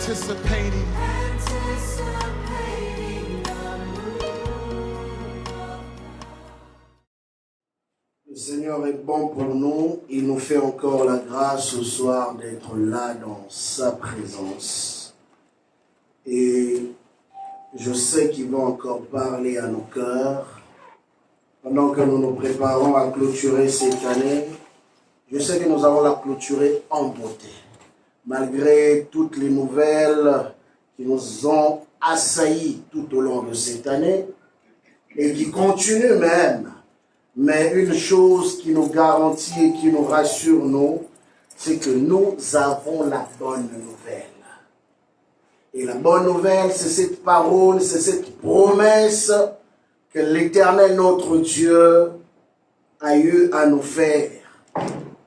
anticipating. Le Seigneur est bon pour nous. Il nous fait encore la grâce ce soir d'être là dans sa présence. Et je sais qu'il va encore parler à nos cœurs. Pendant que nous nous préparons à clôturer cette année, je sais que nous allons la clôturer en beauté. Malgré toutes les nouvelles qui nous ont assaillis tout au long de cette année et qui continuent même. Mais une chose qui nous garantit et qui nous rassure, nous, c'est que nous avons la bonne nouvelle. Et la bonne nouvelle, c'est cette parole, c'est cette promesse que l'Éternel, notre Dieu, a eu à nous faire.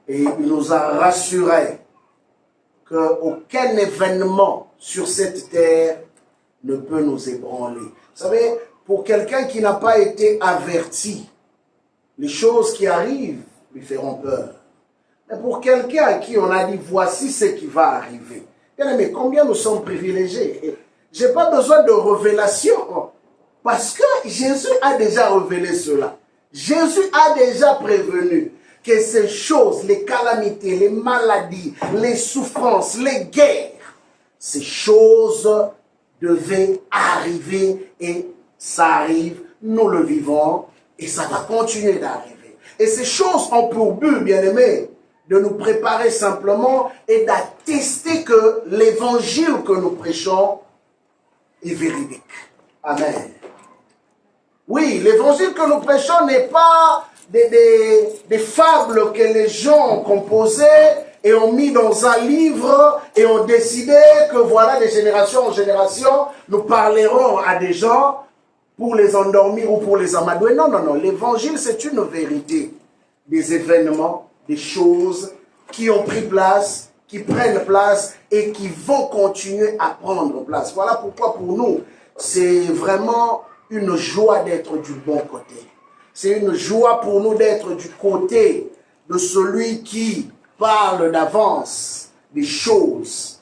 Et il nous a rassurés qu'aucun événement sur cette terre ne peut nous ébranler. Vous savez, pour quelqu'un qui n'a pas été averti, les choses qui arrivent lui feront peur. Mais pour quelqu'un à qui on a dit, voici ce qui va arriver. Bien aimé, combien nous sommes privilégiés. Je n'ai pas besoin de révélation. Parce que Jésus a déjà révélé cela. Jésus a déjà prévenu que ces choses, les calamités, les maladies, les souffrances, les guerres, ces choses devaient arriver et ça arrive, nous le vivons. Et ça va continuer d'arriver. Et ces choses ont pour but, bien-aimés, de nous préparer simplement et d'attester que l'évangile que nous prêchons est véridique. Amen. Oui, l'évangile que nous prêchons n'est pas des fables que les gens ont composées et ont mis dans un livre et ont décidé que voilà, de génération en génération, nous parlerons à des gens pour les endormir ou pour les amadouer. Non, non, non. L'évangile, c'est une vérité. Des événements, des choses qui ont pris place, qui prennent place et qui vont continuer à prendre place. Voilà pourquoi pour nous, c'est vraiment une joie d'être du bon côté. C'est une joie pour nous d'être du côté de celui qui parle d'avance des choses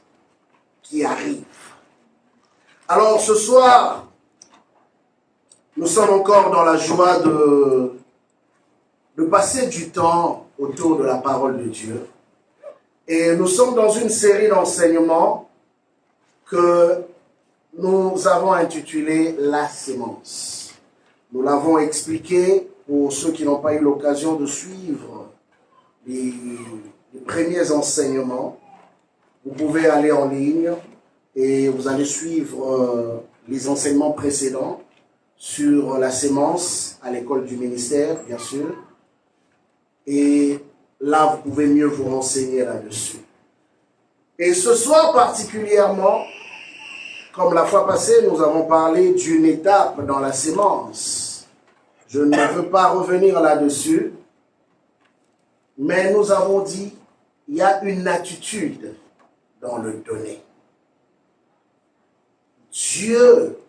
qui arrivent. Alors ce soir, nous sommes encore dans la joie de passer du temps autour de la parole de Dieu. Et nous sommes dans une série d'enseignements que nous avons intitulé « La sémence ». Nous l'avons expliqué pour ceux qui n'ont pas eu l'occasion de suivre les premiers enseignements. Vous pouvez aller en ligne et vous allez suivre les enseignements précédents sur la sémence à l'école du ministère, bien sûr. Et là, vous pouvez mieux vous renseigner là-dessus. Et ce soir particulièrement, comme la fois passée, nous avons parlé d'une étape dans la sémence. Je ne veux pas revenir là-dessus, mais nous avons dit, il y a une attitude dans le donner. Dieu,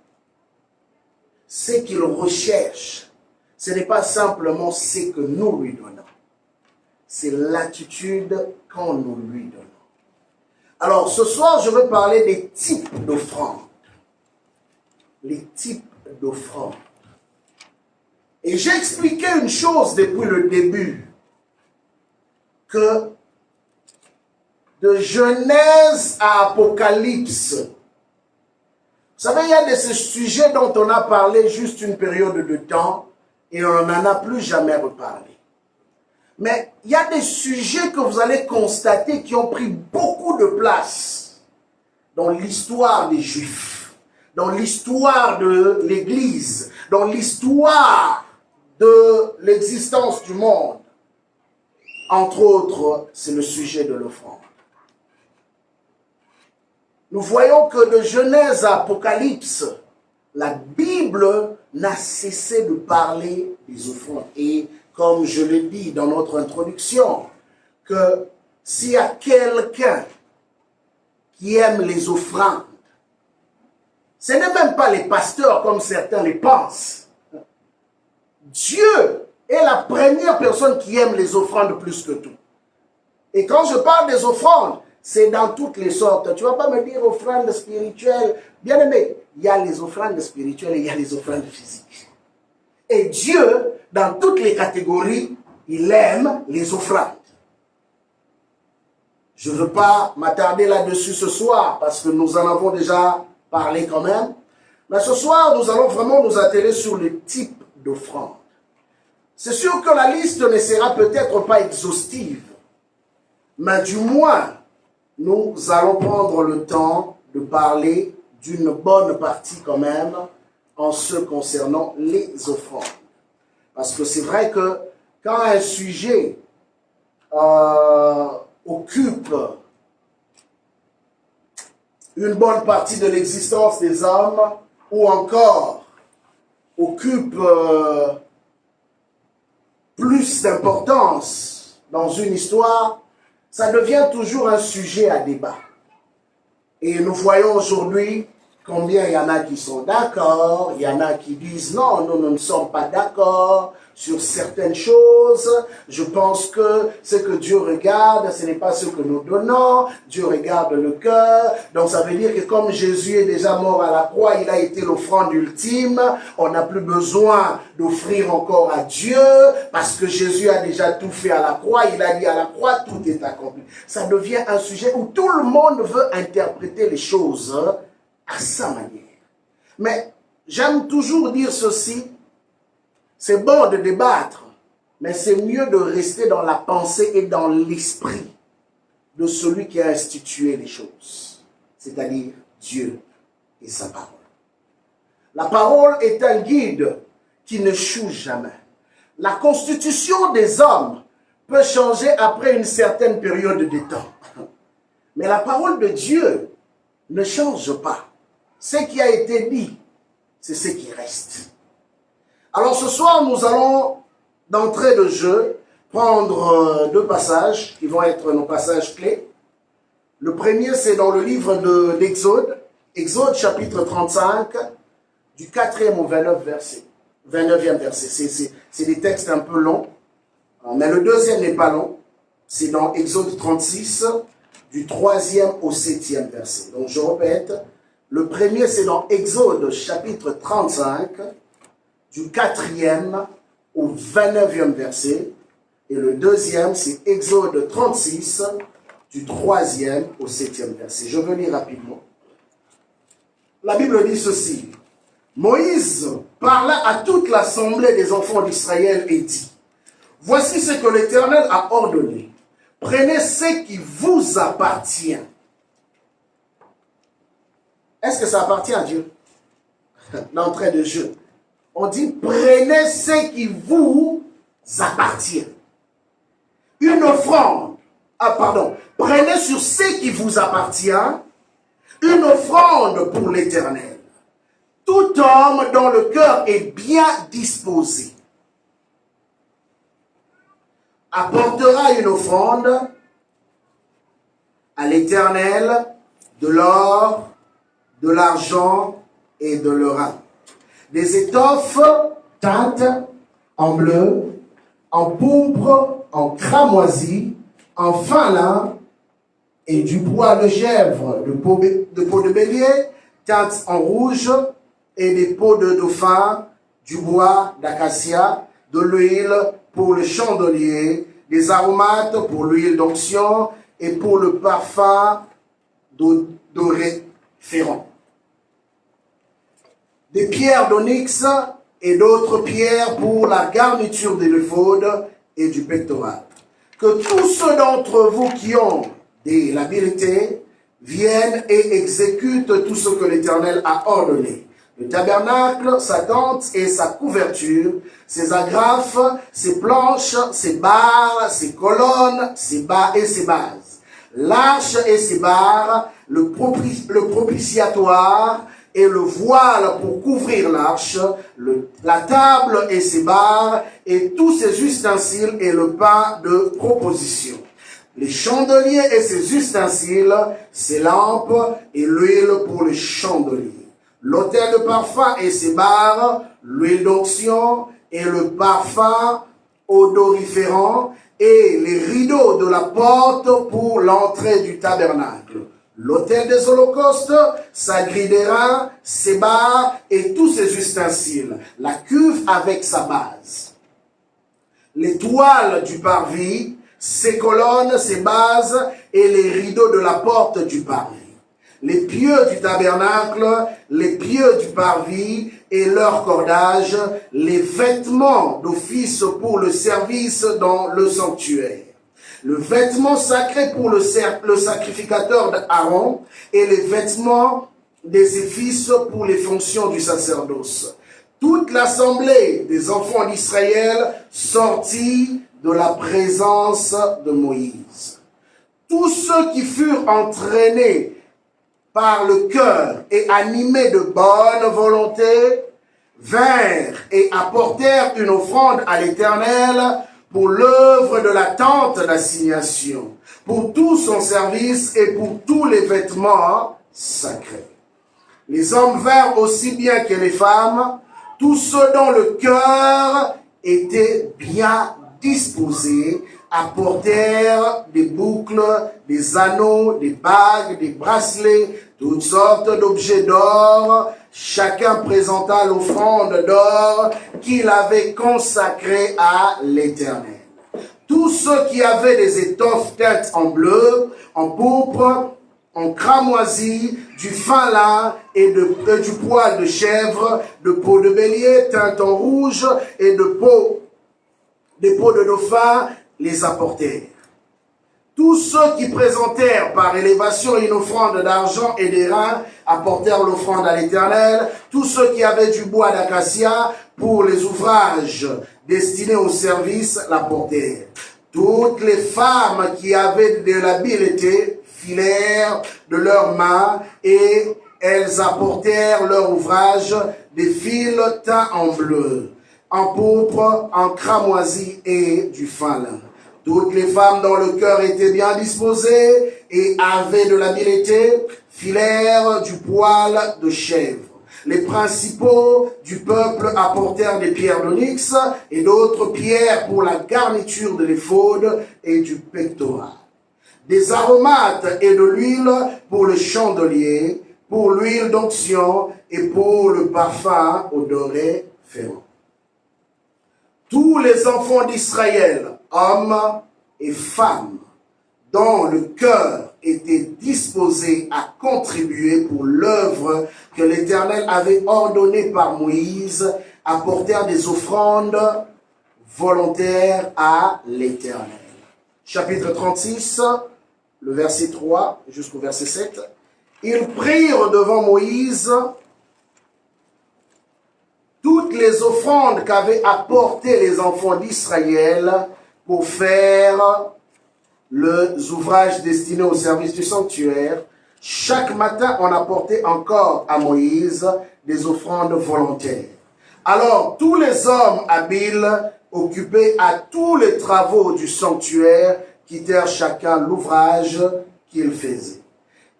ce qu'il recherche, ce n'est pas simplement ce que nous lui donnons. C'est l'attitude quand nous lui donnons. Alors, ce soir, je veux parler des types d'offrandes. Les types d'offrandes. Et j'ai expliqué une chose depuis le début, que de Genèse à Apocalypse, vous savez, il y a de ces sujets dont on a parlé juste une période de temps et on n'en a plus jamais reparlé. Mais il y a des sujets que vous allez constater qui ont pris beaucoup de place dans l'histoire des Juifs, dans l'histoire de l'Église, dans l'histoire de l'existence du monde. Entre autres, c'est le sujet de l'offrande. Nous voyons que de Genèse à Apocalypse, la Bible n'a cessé de parler des offrandes. Et comme je l'ai dit dans notre introduction, que s'il y a quelqu'un qui aime les offrandes, ce n'est même pas les pasteurs comme certains les pensent. Dieu est la première personne qui aime les offrandes plus que tout. Et quand je parle des offrandes, C'est dans toutes les sortes. Tu ne vas pas me dire offrande spirituelle. Bien aimé, il y a les offrandes spirituelles et il y a les offrandes physiques. Et Dieu, dans toutes les catégories, il aime les offrandes. Je ne veux pas m'attarder là-dessus ce soir parce que nous en avons déjà parlé quand même. Mais ce soir, nous allons vraiment nous atteler sur le type d'offrande. C'est sûr que la liste ne sera peut-être pas exhaustive, mais du moins, nous allons prendre le temps de parler d'une bonne partie quand même en ce concernant les offrandes. Parce que c'est vrai que quand un sujet occupe une bonne partie de l'existence des hommes, ou encore occupe plus d'importance dans une histoire, ça devient toujours un sujet à débat. Et nous voyons aujourd'hui combien il y en a qui sont d'accord, il y en a qui disent non, nous ne sommes pas d'accord sur certaines choses. Je pense que ce que Dieu regarde, ce n'est pas ce que nous donnons. Dieu regarde le cœur. Donc ça veut dire que comme Jésus est déjà mort à la croix, il a été l'offrande ultime. On n'a plus besoin d'offrir encore à Dieu parce que Jésus a déjà tout fait à la croix. Il a dit à la croix, tout est accompli. Ça devient un sujet où tout le monde veut interpréter les choses à sa manière. Mais j'aime toujours dire ceci, c'est bon de débattre, mais c'est mieux de rester dans la pensée et dans l'esprit de celui qui a institué les choses, c'est-à-dire Dieu et sa parole. La parole est un guide qui ne choue jamais. La constitution des hommes peut changer après une certaine période de temps, mais la parole de Dieu ne change pas. Ce qui a été dit, c'est ce qui reste. Alors ce soir, nous allons, d'entrée de jeu, prendre deux passages qui vont être nos passages clés. Le premier, c'est dans le livre d'Exode, Exode chapitre 35, du 4e au 29e verset. C'est des textes un peu longs, mais le deuxième n'est pas long. C'est dans Exode 36, du 3e au 7e verset. Donc je répète, le premier, c'est dans Exode chapitre 35, du 4e au 29e verset. Et le deuxième, c'est Exode 36, du 3e au 7e verset. Je veux lire rapidement. La Bible dit ceci. Moïse parla à toute l'assemblée des enfants d'Israël et dit, « Voici ce que l'Éternel a ordonné. Prenez ce qui vous appartient. » Est-ce que ça appartient à Dieu? L'entrée de jeu. On dit, prenez ce qui vous appartient. Une offrande. Prenez sur ce qui vous appartient une offrande pour l'Éternel. Tout homme dont le cœur est bien disposé apportera une offrande à l'Éternel de l'or, de l'argent et de l'orin. Des étoffes teintes en bleu, en pourpre, en cramoisi, en fin lin, et du bois de gèvre, de peau de bélier, teintes en rouge, et des peaux de dauphin, du bois d'acacia, de l'huile pour le chandelier, des aromates pour l'huile d'onction et pour le parfum d'oriféron. Des pierres d'onyx et d'autres pierres pour la garniture de l'éphod et du pectoral. Que tous ceux d'entre vous qui ont de l'habileté viennent et exécutent tout ce que l'Éternel a ordonné. Le tabernacle, sa tente et sa couverture, ses agrafes, ses planches, ses barres, ses colonnes, ses bas et ses bases. L'arche et ses barres, le propitiatoire et le voile pour couvrir l'arche, la table et ses barres, et tous ses ustensiles et le pain de proposition. Les chandeliers et ses ustensiles, ses lampes et l'huile pour les chandeliers. L'autel de parfum et ses barres, l'huile d'onction et le parfum odoriférant et les rideaux de la porte pour l'entrée du tabernacle. L'autel des holocaustes, sa grille d'airain, ses barres et tous ses ustensiles. La cuve avec sa base. Les toiles du parvis, ses colonnes, ses bases et les rideaux de la porte du parvis. Les pieux du tabernacle, les pieux du parvis et leur cordage, les vêtements d'office pour le service dans le sanctuaire. Le vêtement sacré pour le sacrificateur d'Aaron et les vêtements des éphisses pour les fonctions du sacerdoce. Toute l'assemblée des enfants d'Israël sortit de la présence de Moïse. Tous ceux qui furent entraînés par le cœur et animés de bonne volonté, vinrent et apportèrent une offrande à l'Éternel pour l'œuvre de la tente d'assignation, pour tout son service et pour tous les vêtements sacrés. Les hommes vinrent aussi bien que les femmes, tous ceux dont le cœur était bien disposé, apportèrent des boucles, des anneaux, des bagues, des bracelets, toutes sortes d'objets d'or. Chacun présenta l'offrande d'or qu'il avait consacrée à l'Éternel. Tous ceux qui avaient des étoffes teintes en bleu, en pourpre, en cramoisi, du fin lin et du poil de chèvre, de peau de bélier teinte en rouge et des peaux de dauphin, les apportèrent. Tous ceux qui présentèrent par élévation une offrande d'argent et d'airain apportèrent l'offrande à l'Éternel. Tous ceux qui avaient du bois d'acacia pour les ouvrages destinés au service l'apportèrent. Toutes les femmes qui avaient de l'habileté filèrent de leurs mains et elles apportèrent leur ouvrage, des fils teints en bleu, en pourpre, en cramoisi et du fin lin. Toutes les femmes dont le cœur était bien disposé et avaient de l'habileté filèrent du poil de chèvre. Les principaux du peuple apportèrent des pierres d'onyx et d'autres pierres pour la garniture de l'éphod et du pectoral. Des aromates et de l'huile pour le chandelier, pour l'huile d'onction et pour le parfum odoriférant. Tous les enfants d'Israël, hommes et femmes, dont le cœur était disposé à contribuer pour l'œuvre que l'Éternel avait ordonnée par Moïse, apportèrent des offrandes volontaires à l'Éternel. Chapitre 36, le verset 3 jusqu'au verset 7. Ils prirent devant Moïse toutes les offrandes qu'avaient apportées les enfants d'Israël pour faire les ouvrages destinés au service du sanctuaire. Chaque matin, on apportait encore à Moïse des offrandes volontaires. Alors, tous les hommes habiles, occupés à tous les travaux du sanctuaire, quittèrent chacun l'ouvrage qu'il faisait.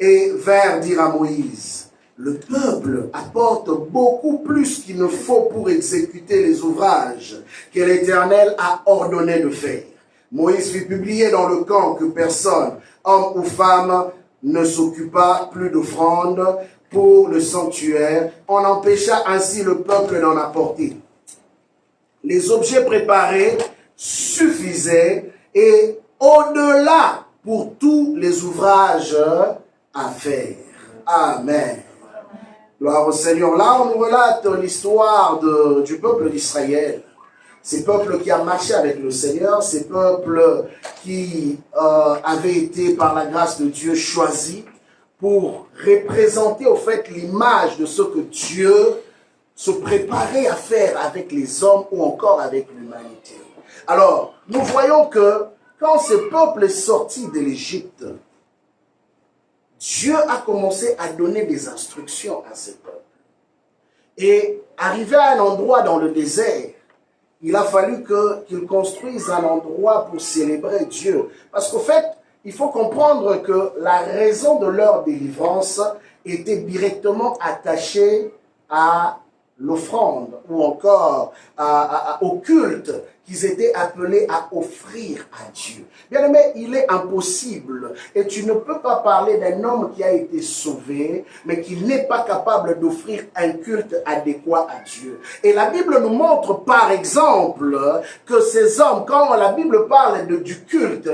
Et vinrent dire à Moïse: le peuple apporte beaucoup plus qu'il ne faut pour exécuter les ouvrages que l'Éternel a ordonné de faire. Moïse fit publier dans le camp que personne, homme ou femme, ne s'occupa plus d'offrandes pour le sanctuaire. On empêcha ainsi le peuple d'en apporter. Les objets préparés suffisaient et au-delà pour tous les ouvrages à faire. Amen. Gloire au Seigneur. Là, on nous relate l'histoire du peuple d'Israël. Ces peuples qui a marché avec le Seigneur, ces peuples qui avaient été par la grâce de Dieu choisis pour représenter au fait l'image de ce que Dieu se préparait à faire avec les hommes ou encore avec l'humanité. Alors, nous voyons que quand ce peuple est sorti de l'Égypte, Dieu a commencé à donner des instructions à ce peuple. Et arrivé à un endroit dans le désert, il a fallu qu'ils construisent un endroit pour célébrer Dieu. Parce qu'au fait, il faut comprendre que la raison de leur délivrance était directement attachée à l'offrande ou encore au culte qu'ils étaient appelés à offrir à Dieu. Bien aimé, il est impossible, et tu ne peux pas parler d'un homme qui a été sauvé, mais qui n'est pas capable d'offrir un culte adéquat à Dieu. Et la Bible nous montre par exemple que ces hommes, quand la Bible parle du culte,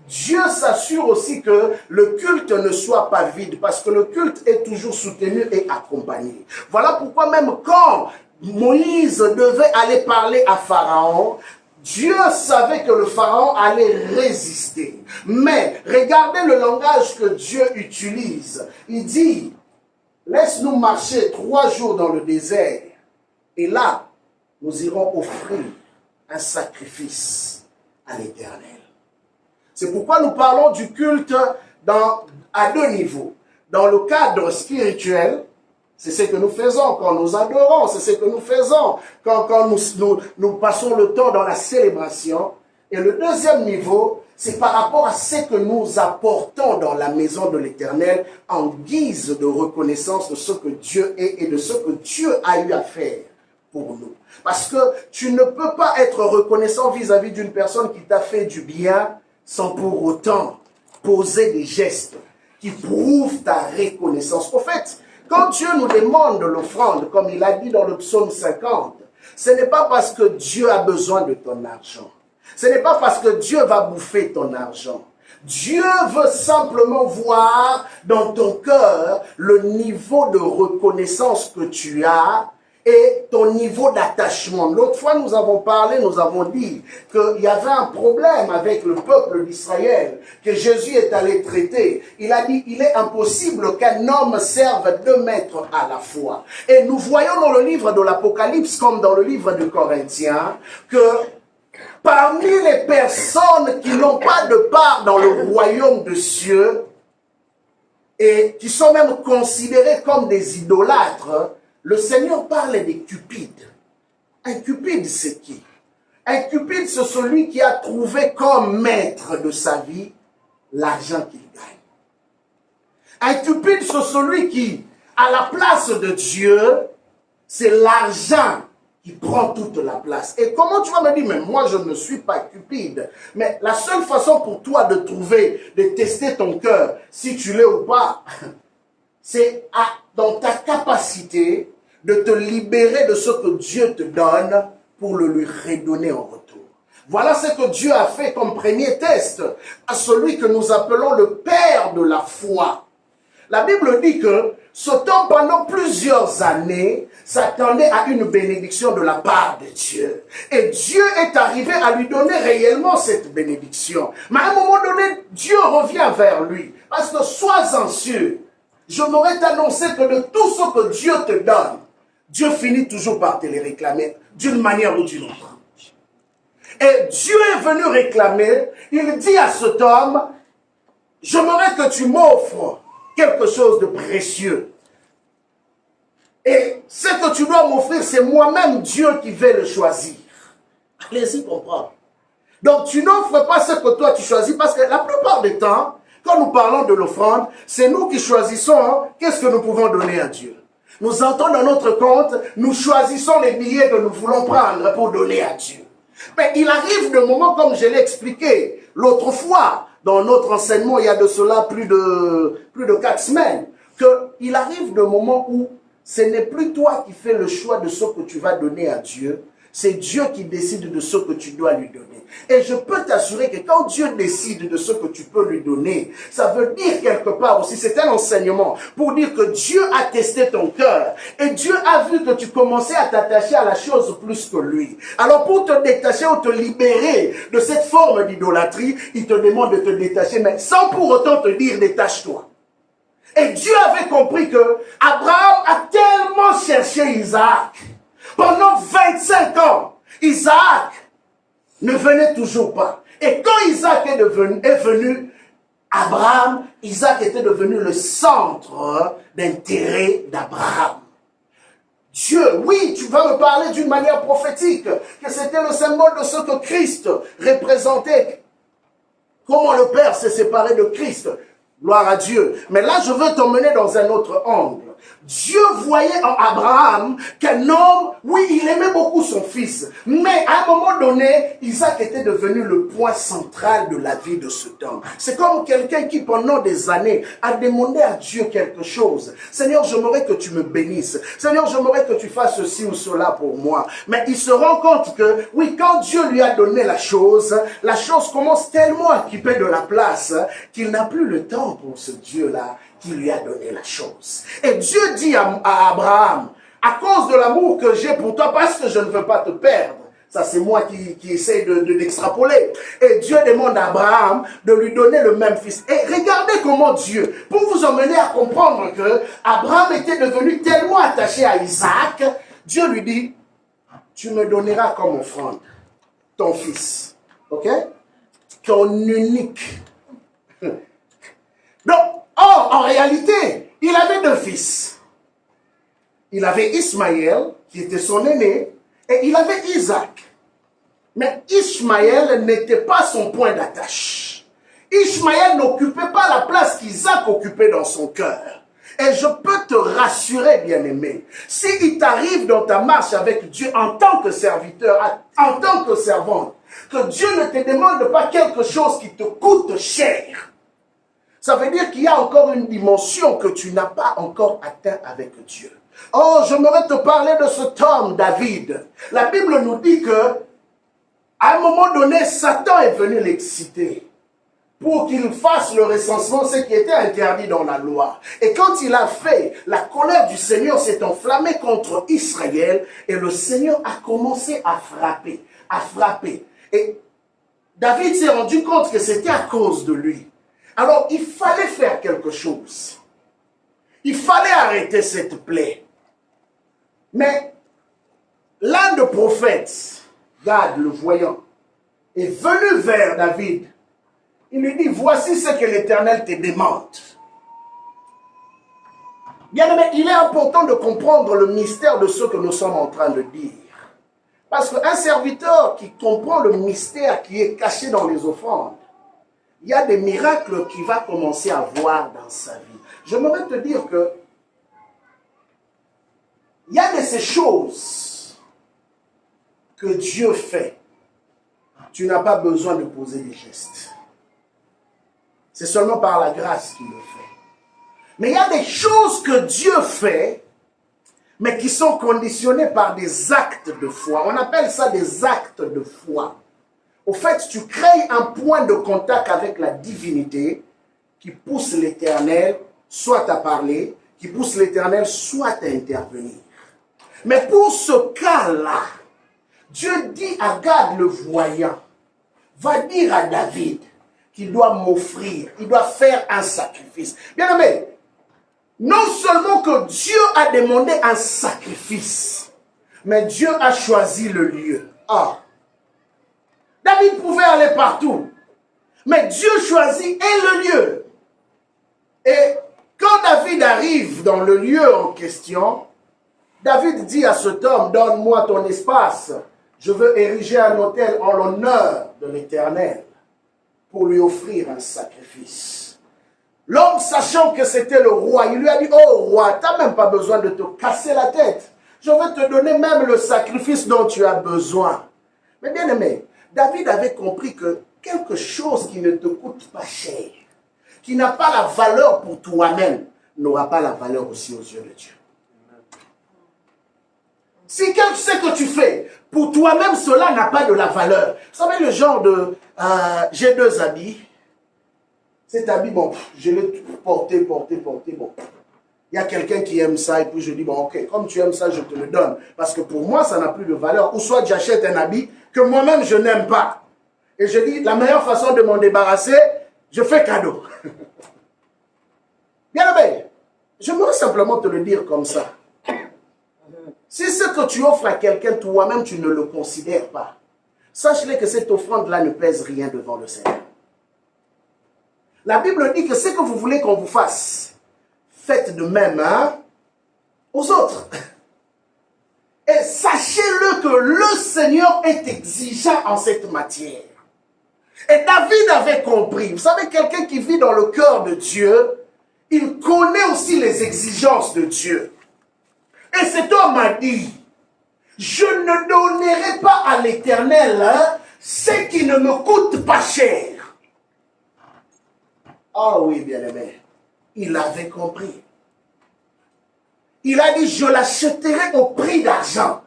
Dieu s'assure aussi que le culte ne soit pas vide, parce que le culte est toujours soutenu et accompagné. Voilà pourquoi même quand Moïse devait aller parler à Pharaon, Dieu savait que le Pharaon allait résister. Mais regardez le langage que Dieu utilise. Il dit, laisse-nous marcher 3 jours dans le désert. Et là, nous irons offrir un sacrifice à l'Éternel. C'est pourquoi nous parlons du culte à 2 niveaux. Dans le cadre spirituel, c'est ce que nous faisons quand nous adorons, c'est ce que nous faisons quand nous passons le temps dans la célébration. Et le deuxième niveau, c'est par rapport à ce que nous apportons dans la maison de l'Éternel en guise de reconnaissance de ce que Dieu est et de ce que Dieu a eu à faire pour nous. Parce que tu ne peux pas être reconnaissant vis-à-vis d'une personne qui t'a fait du bien sans pour autant poser des gestes qui prouvent ta reconnaissance. Au fait, quand Dieu nous demande l'offrande, comme il a dit dans le psaume 50, ce n'est pas parce que Dieu a besoin de ton argent. Ce n'est pas parce que Dieu va bouffer ton argent. Dieu veut simplement voir dans ton cœur le niveau de reconnaissance que tu as et ton niveau d'attachement. L'autre fois, nous avons parlé, nous avons dit qu'il y avait un problème avec le peuple d'Israël que Jésus est allé traiter. Il a dit, il est impossible qu'un homme serve 2 maîtres à la fois. Et nous voyons dans le livre de l'Apocalypse, comme dans le livre de Corinthiens, que parmi les personnes qui n'ont pas de part dans le royaume de cieux et qui sont même considérées comme des idolâtres, le Seigneur parle des cupides. Un cupide, c'est qui? Un cupide, c'est celui qui a trouvé comme maître de sa vie l'argent qu'il gagne. Un cupide, c'est celui qui, à la place de Dieu, c'est l'argent qui prend toute la place. Et comment tu vas me dire, mais moi je ne suis pas cupide. Mais la seule façon pour toi de trouver, de tester ton cœur, si tu l'es ou pas, c'est dans ta capacité de te libérer de ce que Dieu te donne pour le lui redonner en retour. Voilà ce que Dieu a fait comme premier test à celui que nous appelons le Père de la foi. La Bible dit que ce homme, pendant plusieurs années, s'attendait à une bénédiction de la part de Dieu. Et Dieu est arrivé à lui donner réellement cette bénédiction. Mais à un moment donné, Dieu revient vers lui. Parce que sois-en sûr, je n'aurais t'annoncé que de tout ce que Dieu te donne, Dieu finit toujours par te les réclamer d'une manière ou d'une autre. Et Dieu est venu réclamer, il dit à cet homme, j'aimerais que tu m'offres quelque chose de précieux. Et ce que tu dois m'offrir, c'est moi-même Dieu qui vais le choisir. Allez-y comprendre. Donc tu n'offres pas ce que toi tu choisis, parce que la plupart du temps, quand nous parlons de l'offrande, c'est nous qui choisissons qu'est-ce que nous pouvons donner à Dieu. Nous entrons dans notre compte, nous choisissons les billets que nous voulons prendre pour donner à Dieu. Mais il arrive de moments, comme je l'ai expliqué l'autre fois, dans notre enseignement, il y a de cela plus de 4 semaines, qu'il arrive de moments où ce n'est plus toi qui fais le choix de ce que tu vas donner à Dieu, c'est Dieu qui décide de ce que tu dois lui donner. Et je peux t'assurer que quand Dieu décide de ce que tu peux lui donner, ça veut dire quelque part aussi, c'est un enseignement pour dire que Dieu a testé ton cœur. Et Dieu a vu que tu commençais à t'attacher à la chose plus que lui. Alors pour te détacher ou te libérer de cette forme d'idolâtrie, il te demande de te détacher, mais sans pour autant te dire détache-toi. Et Dieu avait compris que Abraham a tellement cherché Isaac. Pendant 25 ans, Isaac ne venait toujours pas. Et quand Isaac est venu, Abraham, Isaac était devenu le centre d'intérêt d'Abraham. Dieu, oui, tu vas me parler d'une manière prophétique, que c'était le symbole de ce que Christ représentait. Comment le Père s'est séparé de Christ. Gloire à Dieu. Mais là, je veux t'emmener dans un autre angle. Dieu voyait en Abraham qu'un homme, oui, il aimait beaucoup son fils. Mais à un moment donné, Isaac était devenu le point central de la vie de cet homme. C'est comme quelqu'un qui, pendant des années, a demandé à Dieu quelque chose. Seigneur, j'aimerais que tu me bénisses. Seigneur, j'aimerais que tu fasses ceci ou cela pour moi. Mais il se rend compte que, oui, quand Dieu lui a donné la chose commence tellement à occuper de la place qu'il n'a plus le temps pour ce Dieu-là qui lui a donné la chose. Et Dieu dit à Abraham, à cause de l'amour que j'ai pour toi, parce que je ne veux pas te perdre. Ça, c'est moi qui essaie d'extrapoler. Et Dieu demande à Abraham de lui donner le même fils. Et regardez comment Dieu, pour vous emmener à comprendre que Abraham était devenu tellement attaché à Isaac, Dieu lui dit, tu me donneras comme offrande ton fils. Ok? Ton unique. Donc, en réalité, il avait deux fils. Il avait Ismaël, qui était son aîné, et il avait Isaac. Mais Ismaël n'était pas son point d'attache. Ismaël n'occupait pas la place qu'Isaac occupait dans son cœur. Et je peux te rassurer, bien-aimé, s'il t'arrive dans ta marche avec Dieu en tant que serviteur, en tant que servante, que Dieu ne te demande pas quelque chose qui te coûte cher, ça veut dire qu'il y a encore une dimension que tu n'as pas encore atteint avec Dieu. Oh, j'aimerais te parler de cet homme, David. La Bible nous dit que, à un moment donné, Satan est venu l'exciter pour qu'il fasse le recensement, ce qui était interdit dans la loi. Et quand il a fait, la colère du Seigneur s'est enflammée contre Israël et le Seigneur a commencé à frapper. Et David s'est rendu compte que c'était à cause de lui. Alors, il fallait faire quelque chose. Il fallait arrêter cette plaie. Mais l'un des prophètes, Gad le voyant, est venu vers David. Il lui dit, voici ce que l'Éternel te demande. Bien aimé, il est important de comprendre le mystère de ce que nous sommes en train de dire. Parce qu'un serviteur qui comprend le mystère qui est caché dans les offrandes, il y a des miracles qu'il va commencer à voir dans sa vie. J'aimerais te dire que il y a de ces choses que Dieu fait. Tu n'as pas besoin de poser des gestes. C'est seulement par la grâce qu'il le fait. Mais il y a des choses que Dieu fait, mais qui sont conditionnées par des actes de foi. On appelle ça des actes de foi. Au fait, tu crées un point de contact avec la divinité qui pousse l'Éternel soit à parler, qui pousse l'Éternel soit à intervenir. Mais pour ce cas-là, Dieu dit à Gad le voyant, va dire à David qu'il doit m'offrir, il doit faire un sacrifice. Bien aimé, non seulement que Dieu a demandé un sacrifice, mais Dieu a choisi le lieu. Ah, David pouvait aller partout, mais Dieu choisit le lieu. Et quand David arrive dans le lieu en question, David dit à cet homme, donne-moi ton espace, je veux ériger un autel en l'honneur de l'Éternel pour lui offrir un sacrifice. L'homme, sachant que c'était le roi, il lui a dit, oh roi, tu n'as même pas besoin de te casser la tête. Je vais te donner même le sacrifice dont tu as besoin. Mais bien aimé, David avait compris que quelque chose qui ne te coûte pas cher, qui n'a pas la valeur pour toi-même, n'aura pas la valeur aussi aux yeux de Dieu. Si quelque chose que tu fais, pour toi-même, cela n'a pas de la valeur. Vous savez, le genre de... j'ai deux habits. Cet habit, bon, je l'ai porté, bon. Il y a quelqu'un qui aime ça, et puis je dis, bon, ok, comme tu aimes ça, je te le donne. Parce que pour moi, ça n'a plus de valeur. Ou soit j'achète un habit que moi-même, je n'aime pas. Et je dis, la meilleure façon de m'en débarrasser, je fais cadeau. Bien aimé, j'aimerais simplement te le dire comme ça. Si ce que tu offres à quelqu'un, toi-même, tu ne le considères pas, sache-le que cette offrande-là ne pèse rien devant le Seigneur. La Bible dit que ce que vous voulez qu'on vous fasse, faites de même aux autres. Et sachez-le que le Seigneur est exigeant en cette matière. Et David avait compris. Vous savez, quelqu'un qui vit dans le cœur de Dieu, il connaît aussi les exigences de Dieu. Et cet homme a dit, je ne donnerai pas à l'Éternel ce qui ne me coûte pas cher. Ah oui, bien-aimé, il avait compris. Il a dit, je l'achèterai au prix d'argent.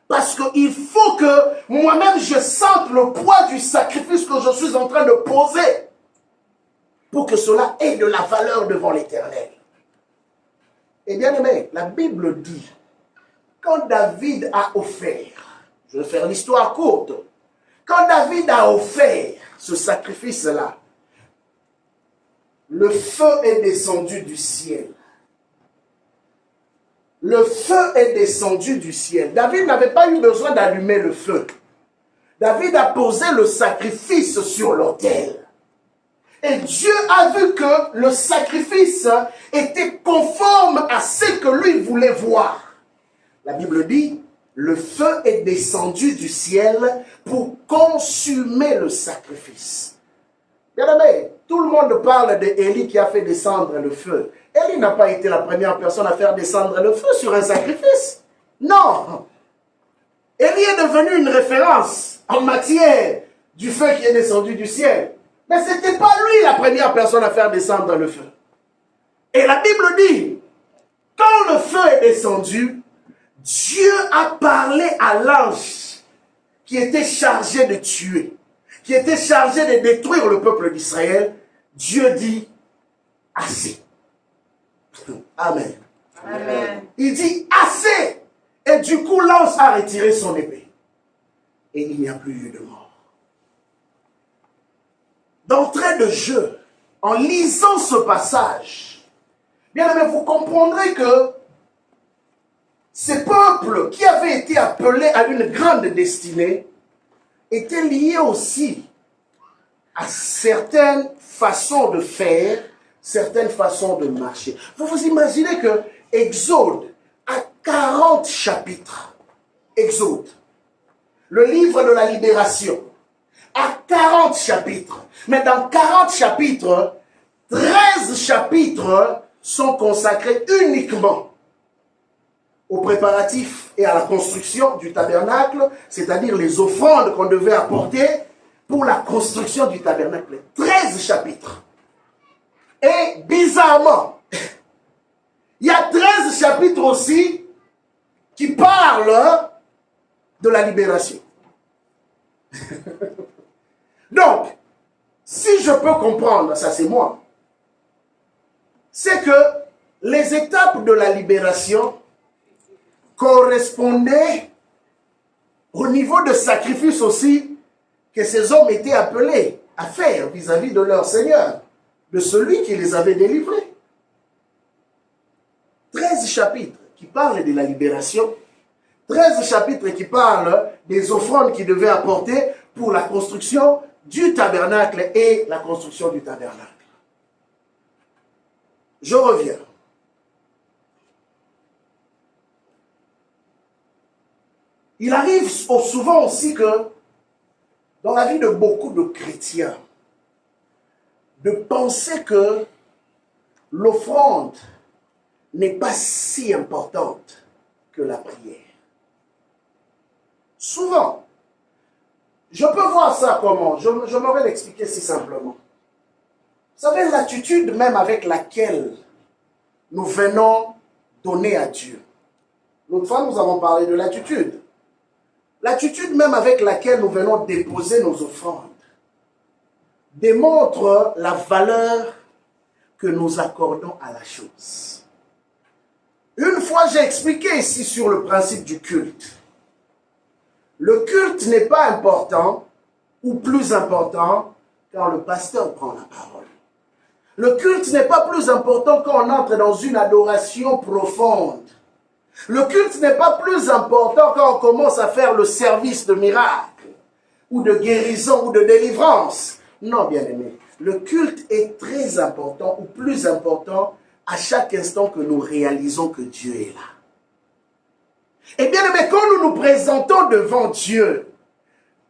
Parce qu'il faut que moi-même je sente le poids du sacrifice que je suis en train de poser. Pour que cela ait de la valeur devant l'Éternel. Et bien aimé, la Bible dit, quand David a offert, je vais faire l'histoire courte, quand David a offert ce sacrifice-là, le feu est descendu du ciel. Le feu est descendu du ciel. David n'avait pas eu besoin d'allumer le feu. David a posé le sacrifice sur l'autel. Et Dieu a vu que le sacrifice était conforme à ce que lui voulait voir. La Bible dit, le feu est descendu du ciel pour consumer le sacrifice. Bien aimé, tout le monde parle d'Élie qui a fait descendre le feu. Élie n'a pas été la première personne à faire descendre le feu sur un sacrifice. Non. Élie est devenu une référence en matière du feu qui est descendu du ciel. Mais ce n'était pas lui la première personne à faire descendre le feu. Et la Bible dit, quand le feu est descendu, Dieu a parlé à l'ange qui était chargé de tuer, qui était chargé de détruire le peuple d'Israël. Dieu dit, assez. Amen. Amen. Il dit, assez. Et du coup, l'ange a retiré son épée. Et il n'y a plus eu de mort. D'entrée de jeu, en lisant ce passage, bien aimé, vous comprendrez que ces peuples qui avaient été appelés à une grande destinée étaient liés aussi à certaines façons de faire, certaines façons de marcher. Vous vous imaginez que Exode a 40 chapitres. Exode, le livre de la libération, a 40 chapitres. Mais dans 40 chapitres, 13 chapitres sont consacrés uniquement aux préparatifs et à la construction du tabernacle, c'est-à-dire les offrandes qu'on devait apporter pour la construction du tabernacle. 13 chapitres. Et bizarrement, il y a 13 chapitres aussi qui parlent de la libération. Donc, si je peux comprendre, ça c'est moi, c'est que les étapes de la libération correspondaient au niveau de sacrifice aussi que ces hommes étaient appelés à faire vis-à-vis de leur Seigneur, de celui qui les avait délivrés. 13 chapitres qui parlent de la libération, 13 chapitres qui parlent des offrandes qu'ils devaient apporter pour la construction du tabernacle et la construction du tabernacle. Je reviens. Il arrive souvent aussi que dans la vie de beaucoup de chrétiens, de penser que l'offrande n'est pas si importante que la prière. Souvent, je peux voir ça comment? Je m'aurais l'expliquer si simplement. Vous savez, l'attitude même avec laquelle nous venons donner à Dieu. L'autre fois, nous avons parlé de l'attitude. L'attitude même avec laquelle nous venons déposer nos offrandes démontre la valeur que nous accordons à la chose. Une fois, j'ai expliqué ici sur le principe du culte. Le culte n'est pas important ou plus important quand le pasteur prend la parole. Le culte n'est pas plus important quand on entre dans une adoration profonde. Le culte n'est pas plus important quand on commence à faire le service de miracle, ou de guérison, ou de délivrance. Non, bien-aimé, le culte est très important, ou plus important, à chaque instant que nous réalisons que Dieu est là. Et bien-aimé, quand nous nous présentons devant Dieu,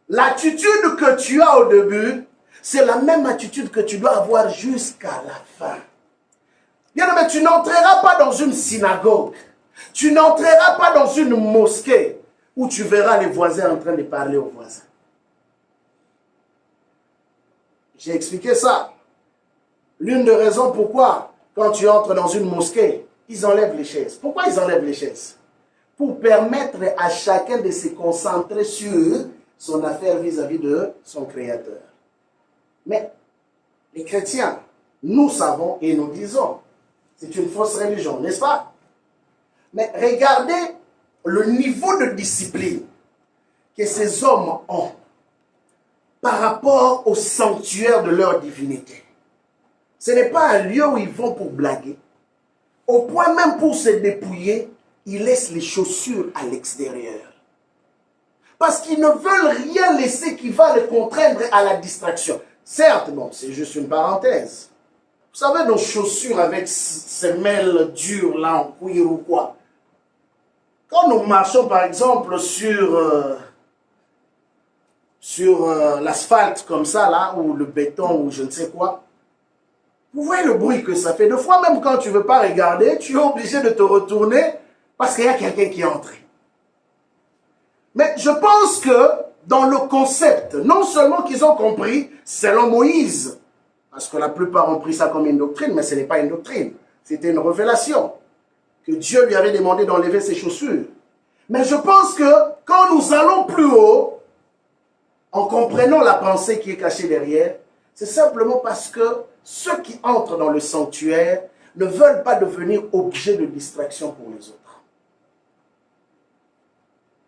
l'attitude que tu as au début, c'est la même attitude que tu dois avoir jusqu'à la fin. Bien aimé, tu n'entreras pas dans une synagogue. Tu n'entreras pas dans une mosquée où tu verras les voisins en train de parler aux voisins. J'ai expliqué ça. L'une des raisons pourquoi, quand tu entres dans une mosquée, ils enlèvent les chaises. Pourquoi ils enlèvent les chaises? Pour permettre à chacun de se concentrer sur son affaire vis-à-vis de son Créateur. Mais les chrétiens, nous savons et nous disons, c'est une fausse religion, n'est-ce pas? Mais regardez le niveau de discipline que ces hommes ont par rapport au sanctuaire de leur divinité. Ce n'est pas un lieu où ils vont pour blaguer. Au point même pour se dépouiller, ils laissent les chaussures à l'extérieur. Parce qu'ils ne veulent rien laisser qui va les contraindre à la distraction. Certes, bon, c'est juste une parenthèse. Vous savez, nos chaussures avec semelles dures là en cuir ou quoi. Quand nous marchons par exemple sur l'asphalte comme ça là, ou le béton ou je ne sais quoi, vous voyez le bruit que ça fait. Des fois même quand tu ne veux pas regarder, tu es obligé de te retourner parce qu'il y a quelqu'un qui est entré. Mais je pense que dans le concept, non seulement qu'ils ont compris, selon Moïse, parce que la plupart ont pris ça comme une doctrine, mais ce n'est pas une doctrine, c'était une révélation, que Dieu lui avait demandé d'enlever ses chaussures. Mais je pense que quand nous allons plus haut, en comprenant la pensée qui est cachée derrière, c'est simplement parce que ceux qui entrent dans le sanctuaire ne veulent pas devenir objet de distraction pour les autres.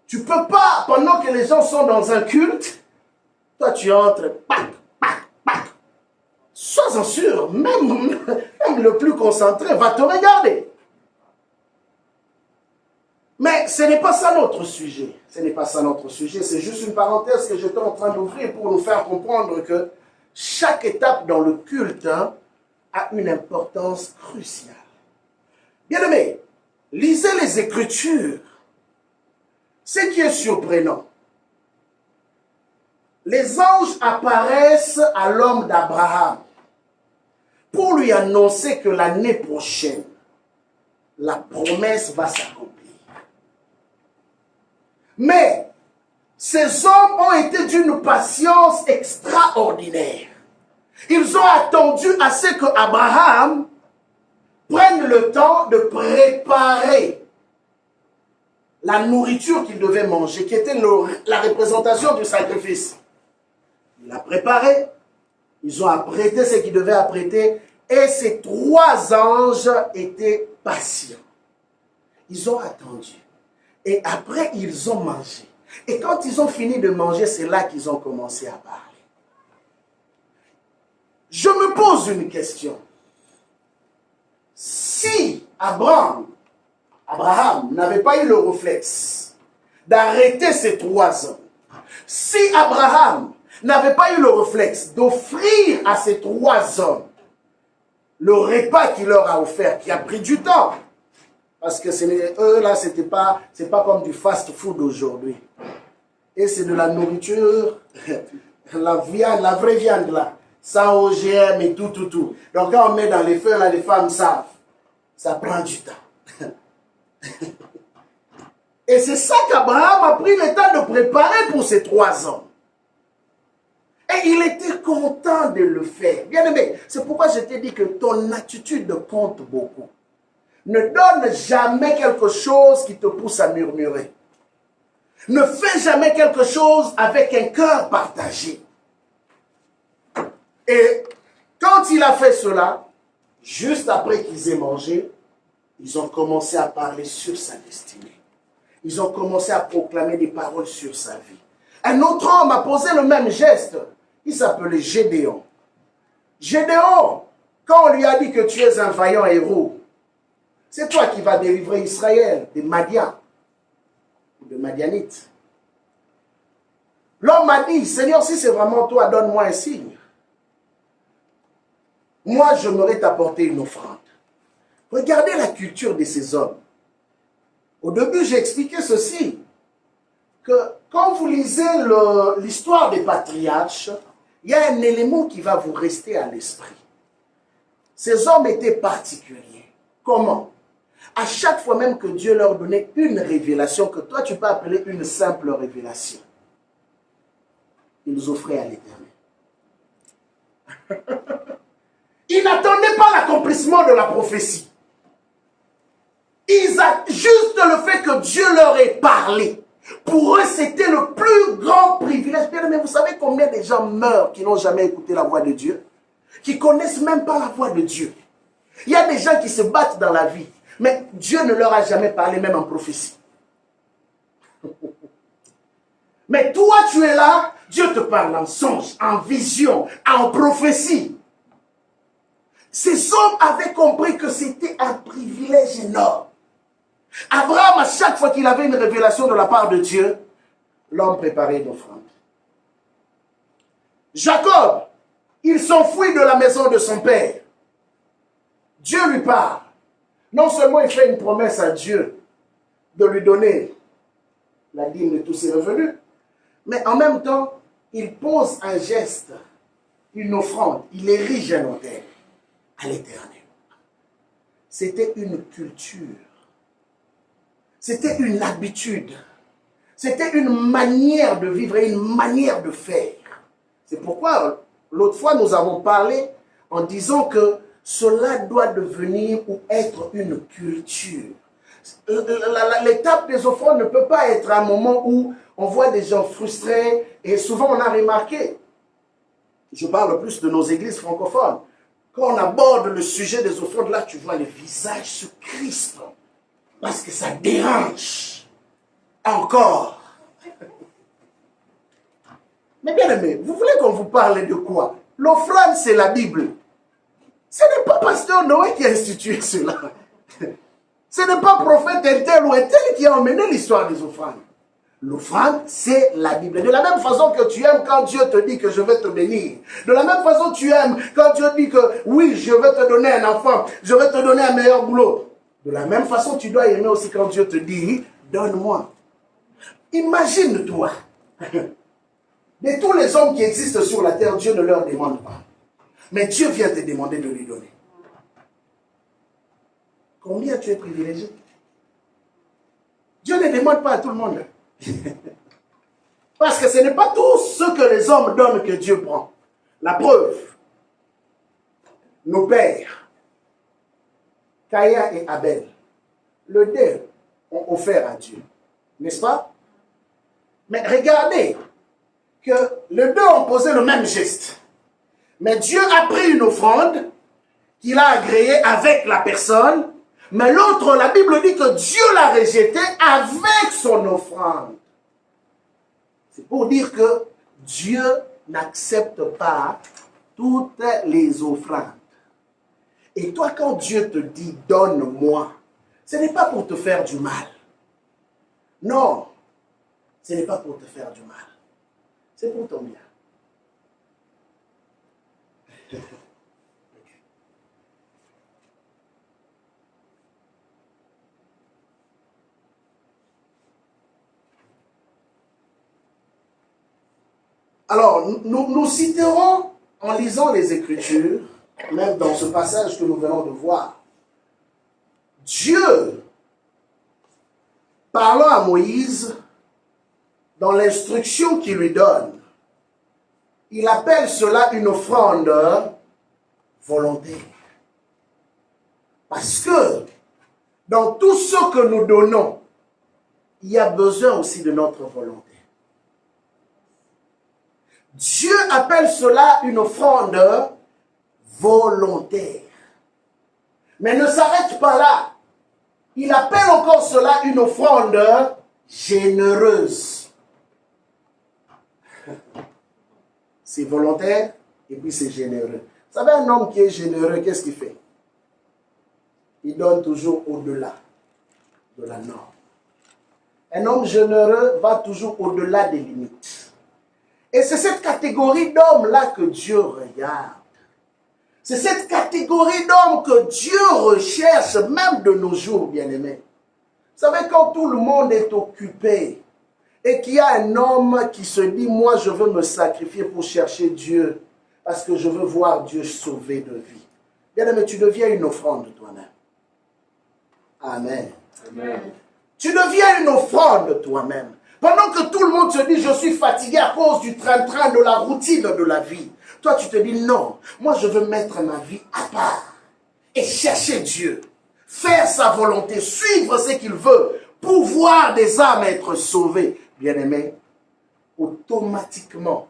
Tu ne peux pas, pendant que les gens sont dans un culte, toi tu entres, pac, pac, pac. Sois-en sûr, même le plus concentré va te regarder. Mais ce n'est pas ça notre sujet. Ce n'est pas ça notre sujet. C'est juste une parenthèse que j'étais en train d'ouvrir pour nous faire comprendre que chaque étape dans le culte a une importance cruciale. Bien aimé, lisez les Écritures. Ce qui est surprenant, les anges apparaissent à l'homme d'Abraham pour lui annoncer que l'année prochaine, la promesse va s'accomplir. Mais ces hommes ont été d'une patience extraordinaire. Ils ont attendu à ce que Abraham prenne le temps de préparer la nourriture qu'il devait manger, qui était la représentation du sacrifice. Il a préparé, ils ont apprêté ce qu'ils devaient apprêter, et ces trois anges étaient patients. Ils ont attendu. Et après, ils ont mangé. Et quand ils ont fini de manger, c'est là qu'ils ont commencé à parler. Je me pose une question. Si Abraham n'avait pas eu le réflexe d'arrêter ces trois hommes, si Abraham n'avait pas eu le réflexe d'offrir à ces trois hommes le repas qu'il leur a offert, qui a pris du temps, parce que eux là, c'est pas comme du fast-food aujourd'hui. Et c'est de la nourriture, la viande, la vraie viande là, sans OGM et tout. Donc quand on met dans les feux là, les femmes savent, ça prend du temps. Et c'est ça qu'Abraham a pris le temps de préparer pour ces trois hommes. Et il était content de le faire. Bien aimé, c'est pourquoi je t'ai dit que ton attitude compte beaucoup. Ne donne jamais quelque chose qui te pousse à murmurer. Ne fais jamais quelque chose avec un cœur partagé. Et quand il a fait cela, juste après qu'ils aient mangé, ils ont commencé à parler sur sa destinée. Ils ont commencé à proclamer des paroles sur sa vie. Un autre homme a posé le même geste. Il s'appelait Gédéon. Gédéon, quand on lui a dit que tu es un vaillant héros, c'est toi qui vas délivrer Israël des Madians, ou des Madianites. L'homme m'a dit, Seigneur, si c'est vraiment toi, donne-moi un signe. Moi, j'aimerais t'apporter une offrande. Regardez la culture de ces hommes. Au début, j'ai expliqué ceci, que quand vous lisez l'histoire des patriarches, il y a un élément qui va vous rester à l'esprit. Ces hommes étaient particuliers. Comment? À chaque fois même que Dieu leur donnait une révélation, que toi tu peux appeler une simple révélation, ils offraient à l'Éternel. Ils n'attendaient pas l'accomplissement de la prophétie. Ils ont juste le fait que Dieu leur ait parlé. Pour eux, c'était le plus grand privilège. Mais vous savez combien de gens meurent qui n'ont jamais écouté la voix de Dieu? Qui ne connaissent même pas la voix de Dieu. Il y a des gens qui se battent dans la vie, mais Dieu ne leur a jamais parlé, même en prophétie. Mais toi, tu es là, Dieu te parle en songe, en vision, en prophétie. Ces hommes avaient compris que c'était un privilège énorme. Abraham, à chaque fois qu'il avait une révélation de la part de Dieu, l'homme préparait une offrande. Jacob, il s'enfuit de la maison de son père. Dieu lui parle. Non seulement il fait une promesse à Dieu de lui donner la dîme de tous ses revenus, mais en même temps, il pose un geste, une offrande, il érige un autel à l'Éternel. C'était une culture, c'était une habitude, c'était une manière de vivre et une manière de faire. C'est pourquoi, l'autre fois, nous avons parlé en disant que cela doit devenir ou être une culture. L'étape des offrandes ne peut pas être un moment où on voit des gens frustrés et souvent on a remarqué, je parle plus de nos églises francophones, quand on aborde le sujet des offrandes, là tu vois les visages se crispent parce que ça dérange encore. Mais bien aimé, vous voulez qu'on vous parle de quoi? L'offrande c'est la Bible. Ce n'est pas pasteur Noé qui a institué cela. Ce n'est pas prophète tel ou tel qui a emmené l'histoire des offrandes. L'offrande, c'est la Bible. De la même façon que tu aimes quand Dieu te dit que je vais te bénir. De la même façon tu aimes quand Dieu dit que oui, je vais te donner un enfant, je vais te donner un meilleur boulot. De la même façon, tu dois aimer aussi quand Dieu te dit, donne-moi. Imagine-toi. De tous les hommes qui existent sur la terre, Dieu ne leur demande pas. Mais Dieu vient te demander de lui donner. Combien tu es privilégié? Dieu ne demande pas à tout le monde. Parce que ce n'est pas tout ce que les hommes donnent que Dieu prend. La preuve, nos pères, Caïn et Abel, le deux ont offert à Dieu. N'est-ce pas? Mais regardez que les deux ont posé le même geste. Mais Dieu a pris une offrande qu'il a agréée avec la personne. Mais l'autre, la Bible dit que Dieu l'a rejetée avec son offrande. C'est pour dire que Dieu n'accepte pas toutes les offrandes. Et toi, quand Dieu te dit « donne-moi », ce n'est pas pour te faire du mal. Non, ce n'est pas pour te faire du mal. C'est pour ton bien. Alors, nous citerons en lisant les Écritures, même dans ce passage que nous venons de voir, Dieu, parlant à Moïse, dans l'instruction qu'il lui donne, il appelle cela une offrande volontaire. Parce que dans tout ce que nous donnons, il y a besoin aussi de notre volonté. Dieu appelle cela une offrande volontaire. Mais ne s'arrête pas là. Il appelle encore cela une offrande généreuse. C'est volontaire et puis c'est généreux. Vous savez, un homme qui est généreux, qu'est-ce qu'il fait? Il donne toujours au-delà de la norme. Un homme généreux va toujours au-delà des limites. Et c'est cette catégorie d'hommes-là que Dieu regarde. C'est cette catégorie d'hommes que Dieu recherche, même de nos jours, bien-aimés. Vous savez, quand tout le monde est occupé et qu'il y a un homme qui se dit « Moi, je veux me sacrifier pour chercher Dieu parce que je veux voir Dieu sauver de vie. » Bien-aimé, tu deviens une offrande toi-même. Amen. Amen. Tu deviens une offrande toi-même. Pendant que tout le monde se dit, je suis fatigué à cause du train-train, de la routine de la vie. Toi, tu te dis, non, moi je veux mettre ma vie à part et chercher Dieu. Faire sa volonté, suivre ce qu'il veut, pour voir des âmes être sauvées. Bien-aimé, automatiquement,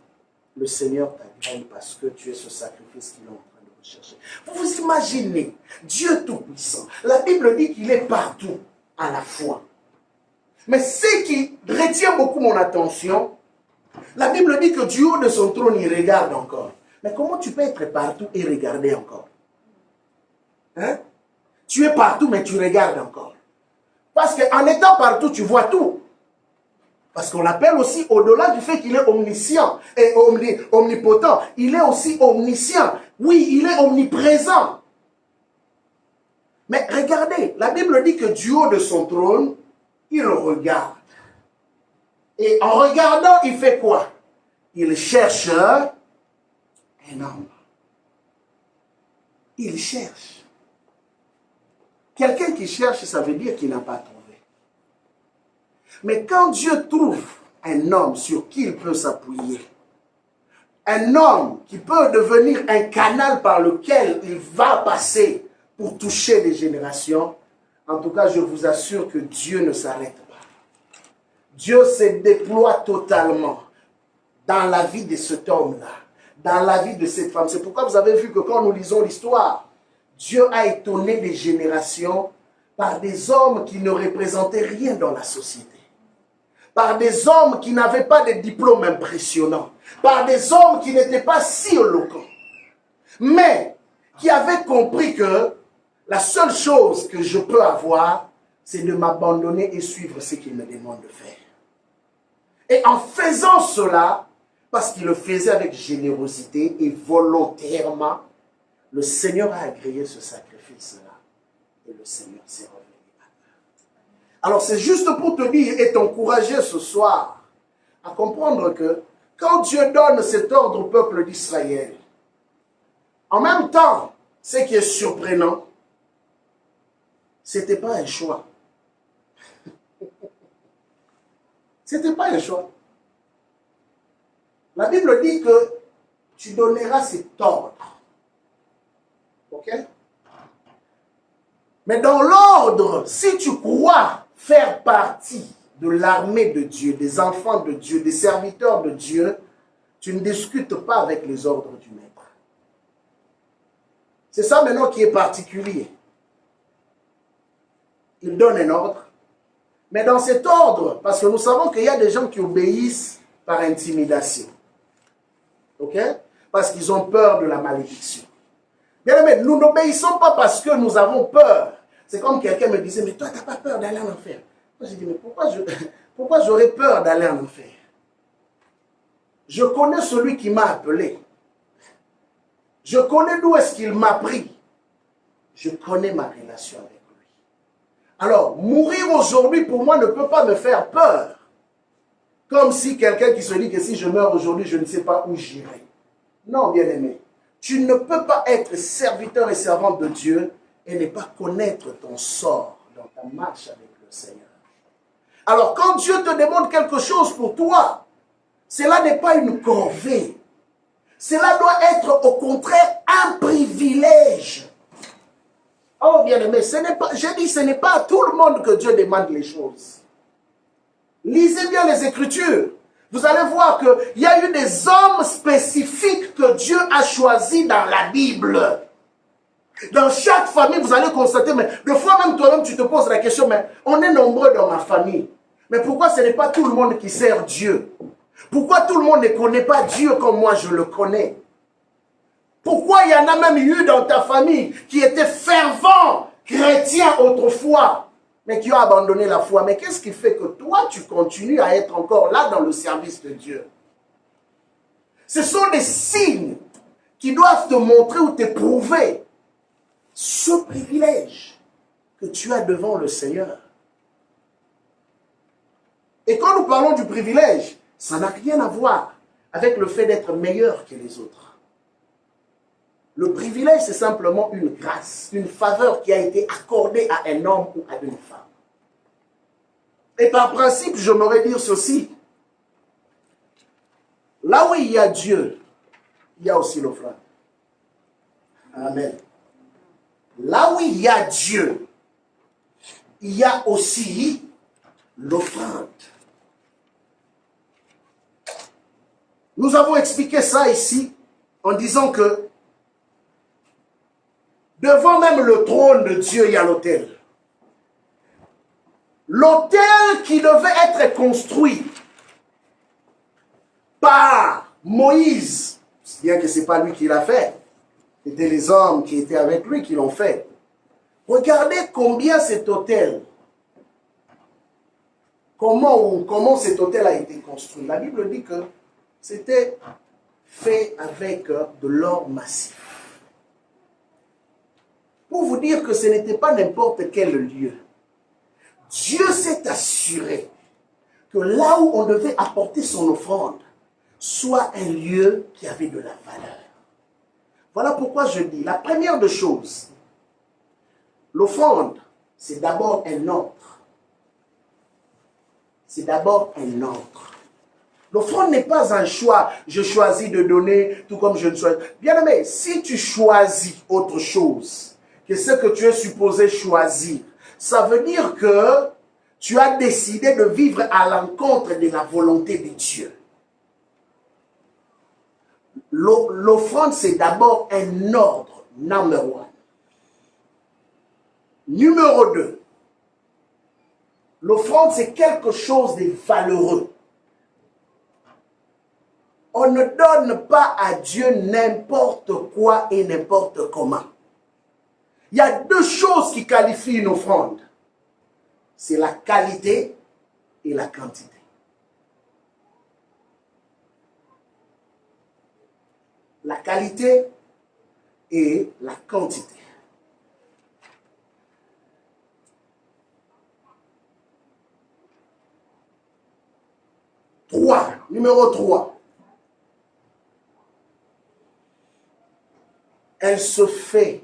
le Seigneur t'agrée parce que tu es ce sacrifice qu'il est en train de rechercher. Vous vous imaginez, Dieu Tout-Puissant, la Bible dit qu'il est partout à la fois. Mais ce qui retient beaucoup mon attention, la Bible dit que du haut de son trône, il regarde encore. Mais comment tu peux être partout et regarder encore? Hein? Tu es partout, mais tu regardes encore. Parce qu'en étant partout, tu vois tout. Parce qu'on l'appelle aussi, au-delà du fait qu'il est omniscient et omnipotent, il est aussi omniscient. Oui, il est omniprésent. Mais regardez, la Bible dit que du haut de son trône, il regarde. Et en regardant, il fait quoi? Il cherche un homme. Il cherche. Quelqu'un qui cherche, ça veut dire qu'il n'a pas trouvé. Mais quand Dieu trouve un homme sur qui il peut s'appuyer, un homme qui peut devenir un canal par lequel il va passer pour toucher les générations, en tout cas, je vous assure que Dieu ne s'arrête pas. Dieu se déploie totalement dans la vie de cet homme-là, dans la vie de cette femme. C'est pourquoi vous avez vu que quand nous lisons l'histoire, Dieu a étonné des générations par des hommes qui ne représentaient rien dans la société. Par des hommes qui n'avaient pas de diplômes impressionnants. Par des hommes qui n'étaient pas si éloquents. Mais qui avaient compris que la seule chose que je peux avoir, c'est de m'abandonner et suivre ce qu'il me demande de faire. Et en faisant cela, parce qu'il le faisait avec générosité et volontairement, le Seigneur a agréé ce sacrifice-là. Et le Seigneur s'est revenu. Alors c'est juste pour te dire et t'encourager ce soir à comprendre que quand Dieu donne cet ordre au peuple d'Israël, en même temps, ce qui est surprenant, ce n'était pas un choix. Ce n'était pas un choix. La Bible dit que tu donneras cet ordre. Ok? Mais dans l'ordre, si tu crois faire partie de l'armée de Dieu, des enfants de Dieu, des serviteurs de Dieu, tu ne discutes pas avec les ordres du maître. C'est ça maintenant qui est particulier. Il donne un ordre, mais dans cet ordre, parce que nous savons qu'il y a des gens qui obéissent par intimidation. Ok? Parce qu'ils ont peur de la malédiction. Bien aimé, nous n'obéissons pas parce que nous avons peur. C'est comme quelqu'un me disait, mais toi, tu n'as pas peur d'aller en enfer. Moi, j'ai dit, mais pourquoi j'aurais peur d'aller en enfer? Je connais celui qui m'a appelé. Je connais d'où est-ce qu'il m'a pris. Je connais ma relation avec lui. Alors, mourir aujourd'hui, pour moi, ne peut pas me faire peur. Comme si quelqu'un qui se dit que si je meurs aujourd'hui, je ne sais pas où j'irai. Non, bien-aimé. Tu ne peux pas être serviteur et servante de Dieu et ne pas connaître ton sort dans ta marche avec le Seigneur. Alors, quand Dieu te demande quelque chose pour toi, cela n'est pas une corvée. Cela doit être au contraire un privilège. Oh, bien-aimé, j'ai dit, ce n'est pas à tout le monde que Dieu demande les choses. Lisez bien les Écritures. Vous allez voir qu'il y a eu des hommes spécifiques que Dieu a choisis dans la Bible. Dans chaque famille, vous allez constater, mais des fois même toi-même, tu te poses la question, mais on est nombreux dans ma famille. Mais pourquoi ce n'est pas tout le monde qui sert Dieu? Pourquoi tout le monde ne connaît pas Dieu comme moi je le connais? Pourquoi il y en a même eu dans ta famille qui étaient fervents chrétiens autrefois, mais qui ont abandonné la foi? Mais qu'est-ce qui fait que toi, tu continues à être encore là dans le service de Dieu? Ce sont des signes qui doivent te montrer ou te prouver ce privilège que tu as devant le Seigneur. Et quand nous parlons du privilège, ça n'a rien à voir avec le fait d'être meilleur que les autres. Le privilège, c'est simplement une grâce, une faveur qui a été accordée à un homme ou à une femme. Et par principe, j'aimerais dire ceci. Là où il y a Dieu, il y a aussi l'offrande. Amen. Là où il y a Dieu, il y a aussi l'offrande. Nous avons expliqué ça ici en disant que devant même le trône de Dieu, il y a l'autel. L'autel qui devait être construit par Moïse, bien que ce n'est pas lui qui l'a fait, c'était les hommes qui étaient avec lui qui l'ont fait. Regardez combien cet autel, comment cet autel a été construit. La Bible dit que c'était fait avec de l'or massif. Pour vous dire que ce n'était pas n'importe quel lieu. Dieu s'est assuré que là où on devait apporter son offrande soit un lieu qui avait de la valeur. Voilà pourquoi je dis, la première des choses, l'offrande, c'est d'abord un ordre. C'est d'abord un ordre. L'offrande n'est pas un choix. Je choisis de donner tout comme je ne choisis. Bien aimé, si tu choisis autre chose que ce que tu es supposé choisir, ça veut dire que tu as décidé de vivre à l'encontre de la volonté de Dieu. L'offrande, c'est d'abord un ordre, number one. Numéro 2, l'offrande, c'est quelque chose de valeureux. On ne donne pas à Dieu n'importe quoi et n'importe comment. Il y a deux choses qui qualifient une offrande. C'est la qualité et la quantité. La qualité et la quantité. Numéro 3. Elle se fait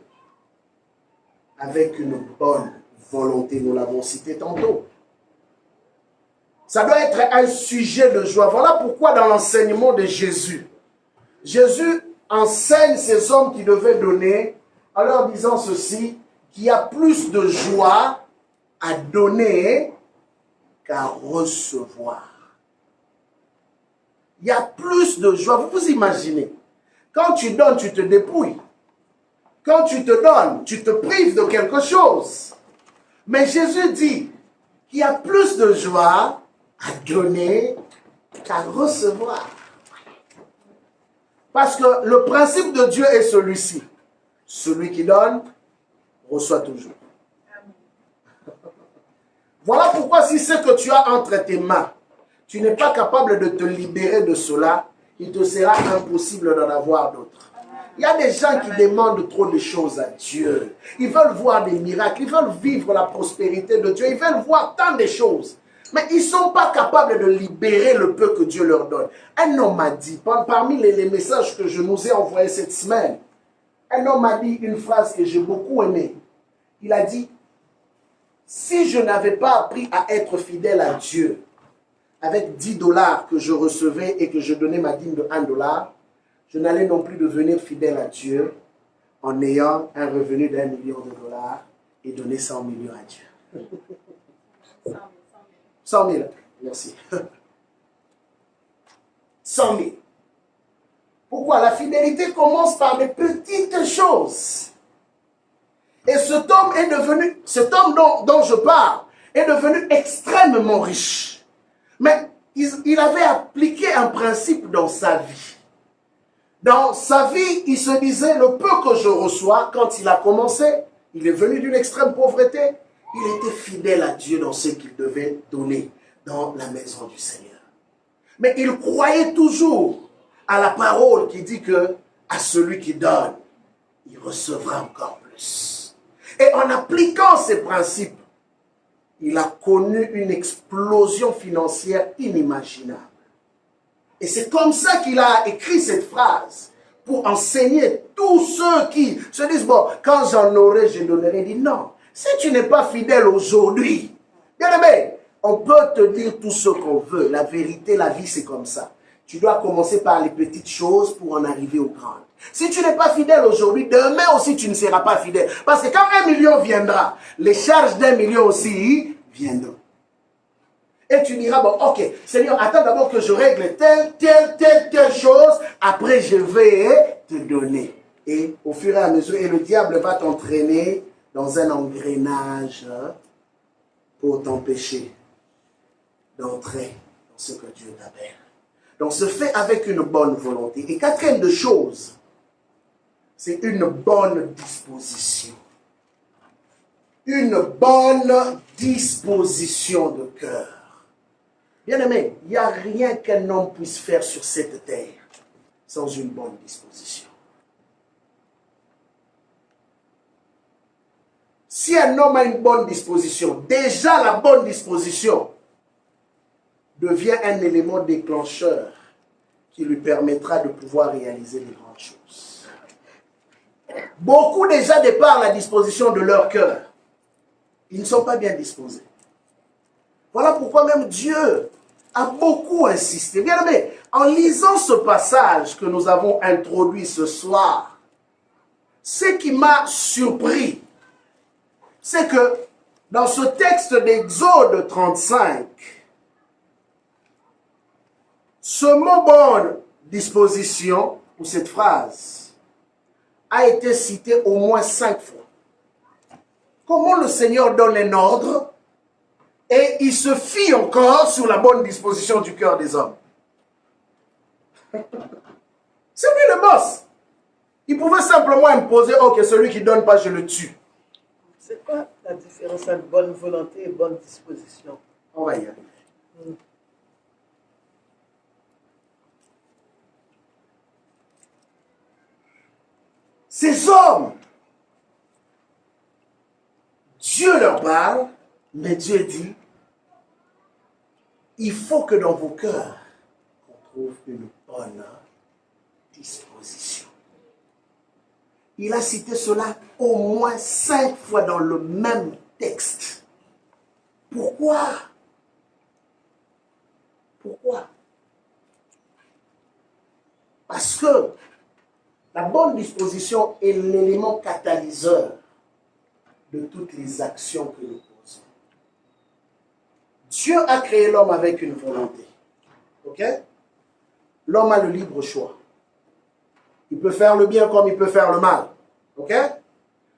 avec une bonne volonté, nous l'avons cité tantôt. Ça doit être un sujet de joie. Voilà pourquoi dans l'enseignement de Jésus, Jésus enseigne ces hommes qui devaient donner en leur disant ceci, qu'il y a plus de joie à donner qu'à recevoir. Il y a plus de joie. Vous vous imaginez, quand tu donnes, tu te dépouilles. Quand tu te donnes, tu te prives de quelque chose. Mais Jésus dit qu'il y a plus de joie à donner qu'à recevoir. Parce que le principe de Dieu est celui-ci. Celui qui donne, reçoit toujours. Voilà pourquoi si ce que tu as entre tes mains, tu n'es pas capable de te libérer de cela, il te sera impossible d'en avoir d'autres. Il y a des gens qui demandent trop de choses à Dieu. Ils veulent voir des miracles, ils veulent vivre la prospérité de Dieu, ils veulent voir tant de choses. Mais ils ne sont pas capables de libérer le peu que Dieu leur donne. Un homme m'a dit, parmi les messages que je nous ai envoyés cette semaine, un homme m'a dit une phrase que j'ai beaucoup aimée. Il a dit, si je n'avais pas appris à être fidèle à Dieu, avec 10 $ que je recevais et que je donnais ma dîme de 1 $, je n'allais non plus devenir fidèle à Dieu en ayant un revenu d'1 million de $, et donner 100 millions à Dieu. 100 000, merci. 100 000. Pourquoi? La fidélité commence par des petites choses. Et cet homme dont je parle, est devenu extrêmement riche. Mais il avait appliqué un principe dans sa vie. Dans sa vie, il se disait, le peu que je reçois, quand il a commencé, il est venu d'une extrême pauvreté, il était fidèle à Dieu dans ce qu'il devait donner dans la maison du Seigneur. Mais il croyait toujours à la parole qui dit que à celui qui donne, il recevra encore plus. Et en appliquant ces principes, il a connu une explosion financière inimaginable. Et c'est comme ça qu'il a écrit cette phrase. pour enseigner tous ceux qui se disent, bon, quand j'en aurai, je donnerai. Il dit non. Si tu n'es pas fidèle aujourd'hui, bien aimé, on peut te dire tout ce qu'on veut. La vérité, la vie, c'est comme ça. Tu dois commencer par les petites choses pour en arriver aux grandes. Si tu n'es pas fidèle aujourd'hui, demain aussi tu ne seras pas fidèle. Parce que quand 1 million viendra, les charges d'1 million aussi viendront. Et tu diras, bon, ok, Seigneur, attends d'abord que je règle telle chose, après je vais te donner. Et au fur et à mesure, et le diable va t'entraîner dans un engrenage pour t'empêcher d'entrer dans ce que Dieu t'appelle. Donc, se fait avec une bonne volonté. Et quatrième de choses, c'est une bonne disposition. Une bonne disposition de cœur. Bien-aimé, il n'y a rien qu'un homme puisse faire sur cette terre sans une bonne disposition. Si un homme a une bonne disposition, déjà la bonne disposition devient un élément déclencheur qui lui permettra de pouvoir réaliser les grandes choses. Beaucoup déjà de par la disposition de leur cœur, ils ne sont pas bien disposés. Voilà pourquoi même Dieu a beaucoup insisté. Bien aimé, en lisant ce passage que nous avons introduit ce soir, ce qui m'a surpris, c'est que dans ce texte d'Exode 35, ce mot bonne disposition, ou cette phrase, a été cité au moins 5 fois. Comment le Seigneur donne un ordre et il se fie encore sur la bonne disposition du cœur des hommes. C'est lui le boss. Il pouvait simplement imposer, ok, celui qui ne donne pas, je le tue. C'est quoi la différence entre bonne volonté et bonne disposition? On va y arriver. Ces hommes, Dieu leur parle, mais Dieu dit, il faut que dans vos cœurs, on trouve une bonne disposition. Il a cité cela au moins 5 fois dans le même texte. Pourquoi? Pourquoi? Parce que la bonne disposition est l'élément catalyseur de toutes les actions que nous posons. Dieu a créé l'homme avec une volonté. Ok? L'homme a le libre choix. Il peut faire le bien comme il peut faire le mal. Ok?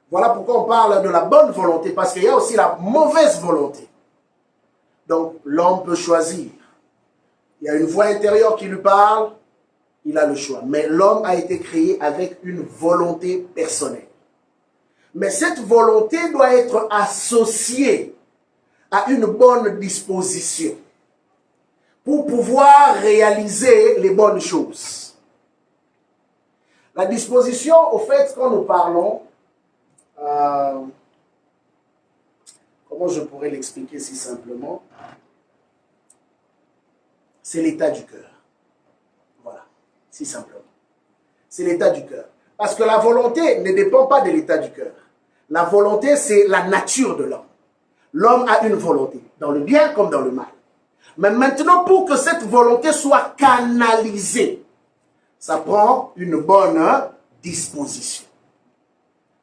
Voilà pourquoi on parle de la bonne volonté, parce qu'il y a aussi la mauvaise volonté. Donc, l'homme peut choisir. Il y a une voix intérieure qui lui parle, il a le choix. Mais l'homme a été créé avec une volonté personnelle. Mais cette volonté doit être associée à une bonne disposition pour pouvoir réaliser les bonnes choses. La disposition, au fait, quand nous parlons, comment je pourrais l'expliquer si simplement? C'est l'état du cœur. Voilà, si simplement. C'est l'état du cœur. Parce que la volonté ne dépend pas de l'état du cœur. La volonté, c'est la nature de l'homme. L'homme a une volonté, dans le bien comme dans le mal. Mais maintenant, pour que cette volonté soit canalisée, ça prend une bonne disposition.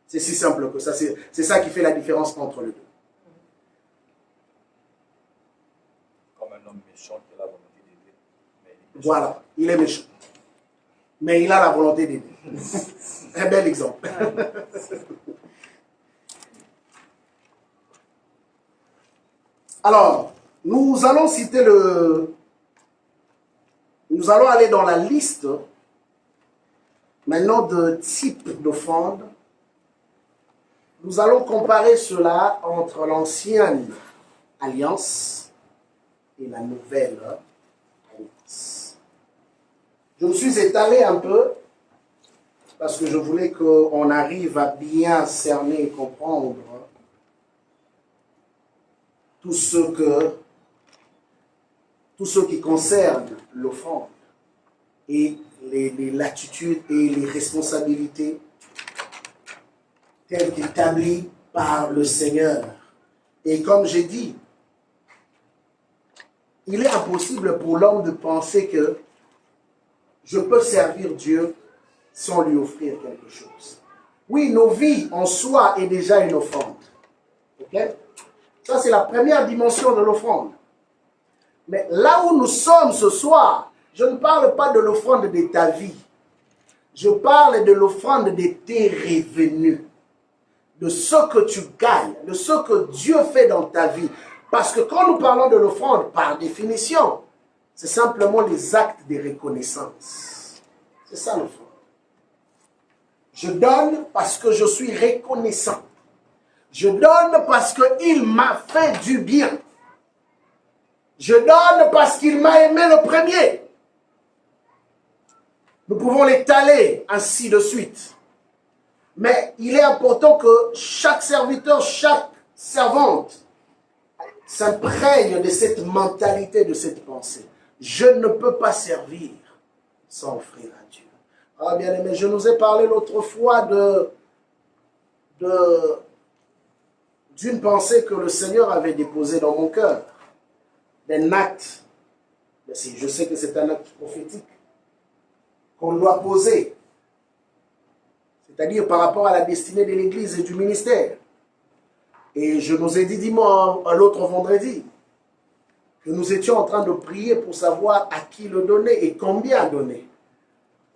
C'est si simple que ça. C'est ça qui fait la différence entre les deux. Comme un homme méchant qui a la volonté d'aider. Voilà, il est méchant. Mais il a la volonté d'aider. Un bel exemple. Alors, nous allons citer Nous allons aller dans la liste maintenant de types d'offrandes. Nous allons comparer cela entre l'ancienne alliance et la nouvelle alliance. Je me suis étalé un peu parce que je voulais qu'on arrive à bien cerner et comprendre tout ce qui concerne l'offrande et les latitudes et les responsabilités telles qu'établies par le Seigneur. Et comme j'ai dit, il est impossible pour l'homme de penser que je peux servir Dieu sans lui offrir quelque chose. Oui, nos vies en soi est déjà une offrande. Ok? Ça, c'est la première dimension de l'offrande. Mais là où nous sommes ce soir, je ne parle pas de l'offrande de ta vie. Je parle de l'offrande de tes revenus, de ce que tu gagnes, de ce que Dieu fait dans ta vie. Parce que quand nous parlons de l'offrande, par définition, c'est simplement les actes de reconnaissance. C'est ça l'offrande. Je donne parce que je suis reconnaissant. Je donne parce qu'il m'a fait du bien. Je donne parce qu'il m'a aimé le premier. Nous pouvons l'étaler ainsi de suite. Mais il est important que chaque serviteur, chaque servante s'imprègne de cette mentalité, de cette pensée. Je ne peux pas servir sans offrir à Dieu. Ah bien aimé, je nous ai parlé l'autre fois d'une pensée que le Seigneur avait déposée dans mon cœur. D'un acte, mais si je sais que c'est un acte prophétique, qu'on doit poser. C'est-à-dire par rapport à la destinée de l'Église et du ministère. Et je nous ai dit dimanche, l'autre vendredi, que nous étions en train de prier pour savoir à qui le donner et combien donner.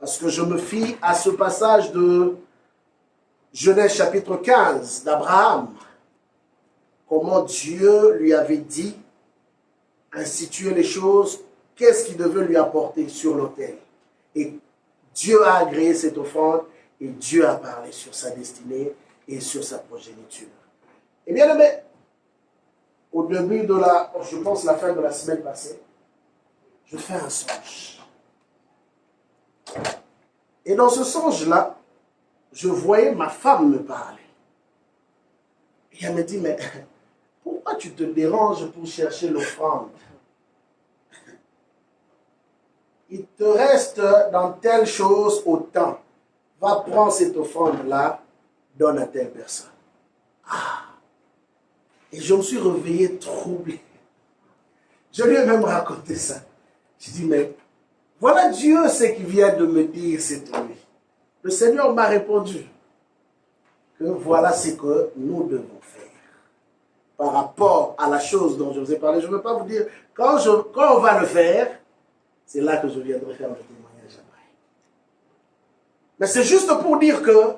Parce que je me fie à ce passage de Genèse chapitre 15 d'Abraham. Comment Dieu lui avait dit, instituer les choses, qu'est-ce qu'il devait lui apporter sur l'autel. Et Dieu a agréé cette offrande et Dieu a parlé sur sa destinée et sur sa progéniture. Et bien aimé, au début de je pense la fin de la semaine passée, je fais un songe. Et dans ce songe-là, je voyais ma femme me parler. Et elle me dit, mais pourquoi tu te déranges pour chercher l'offrande? Il te reste dans telle chose autant. Va prendre cette offrande-là, donne à telle personne. Ah! Et je me suis réveillé troublé. Je lui ai même raconté ça. J'ai dit, mais voilà Dieu ce qu'il vient de me dire cette nuit. Le Seigneur m'a répondu que voilà ce que nous devons faire. Par rapport à la chose dont je vous ai parlé, je ne veux pas vous dire, quand on va le faire, c'est là que je viendrai faire le témoignage après. Mais c'est juste pour dire que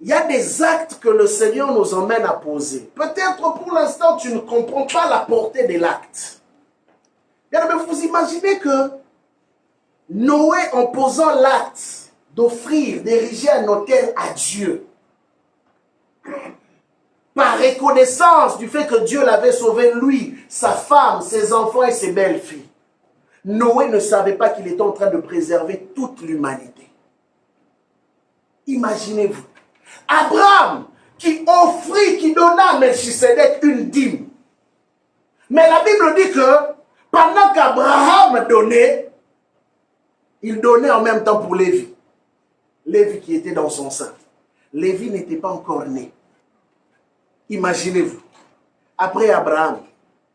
il y a des actes que le Seigneur nous emmène à poser. Peut-être pour l'instant, tu ne comprends pas la portée de l'acte. Mais vous imaginez que Noé, en posant l'acte d'offrir, d'ériger un autel à Dieu, par reconnaissance du fait que Dieu l'avait sauvé, lui, sa femme, ses enfants et ses belles-filles, Noé ne savait pas qu'il était en train de préserver toute l'humanité. Imaginez-vous. Abraham, qui offrit, qui donna à Melchisedec une dîme. Mais la Bible dit que pendant qu'Abraham donnait, il donnait en même temps pour Lévi. Lévi qui était dans son sein. Lévi n'était pas encore né. Imaginez-vous. Après Abraham,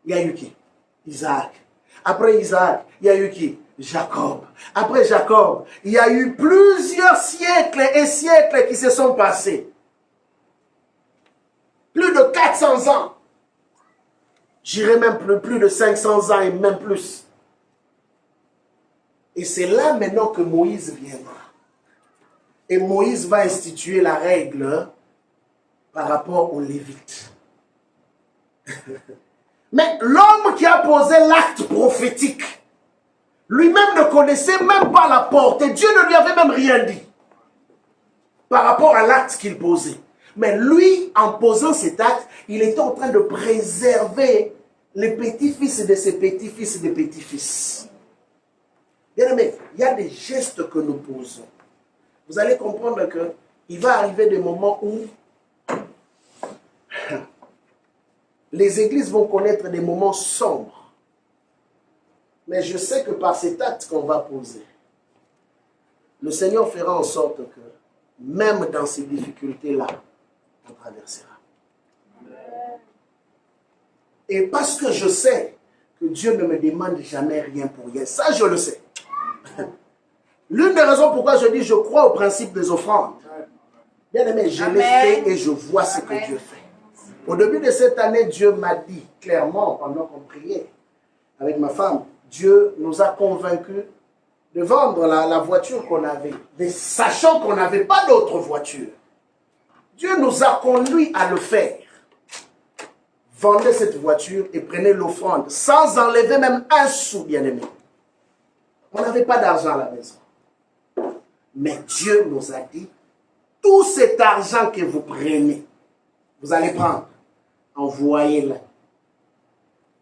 il y a eu qui? Isaac. Après Isaac, il y a eu qui? Jacob. Après Jacob, il y a eu plusieurs siècles et siècles qui se sont passés. Plus de 400 ans. J'irais même plus de 500 ans et même plus. Et c'est là maintenant que Moïse viendra. Et Moïse va instituer la règle par rapport aux Lévites. Mais l'homme qui a posé l'acte prophétique, lui-même ne connaissait même pas la portée. Dieu ne lui avait même rien dit par rapport à l'acte qu'il posait. Mais lui, en posant cet acte, il était en train de préserver les petits-fils de ses petits-fils des petits-fils. Bien aimé, il y a des gestes que nous posons. Vous allez comprendre qu'il va arriver des moments où les églises vont connaître des moments sombres, Mais je sais que par cet acte qu'on va poser, le Seigneur fera en sorte que, même dans ces difficultés-là, on traversera. Et parce que je sais que Dieu ne me demande jamais rien pour rien, ça je le sais. L'une des raisons pourquoi je dis je crois au principe des offrandes. Bien aimé, je l'ai fait et je vois ce que Dieu fait. Au début de cette année, Dieu m'a dit clairement, pendant qu'on priait avec ma femme, Dieu nous a convaincus de vendre la voiture qu'on avait, sachant qu'on n'avait pas d'autre voiture. Dieu nous a conduits à le faire. Vendez cette voiture et prenez l'offrande, sans enlever même un sou, bien-aimé. On n'avait pas d'argent à la maison. Mais Dieu nous a dit, tout cet argent que vous prenez, vous allez prendre, envoyez-le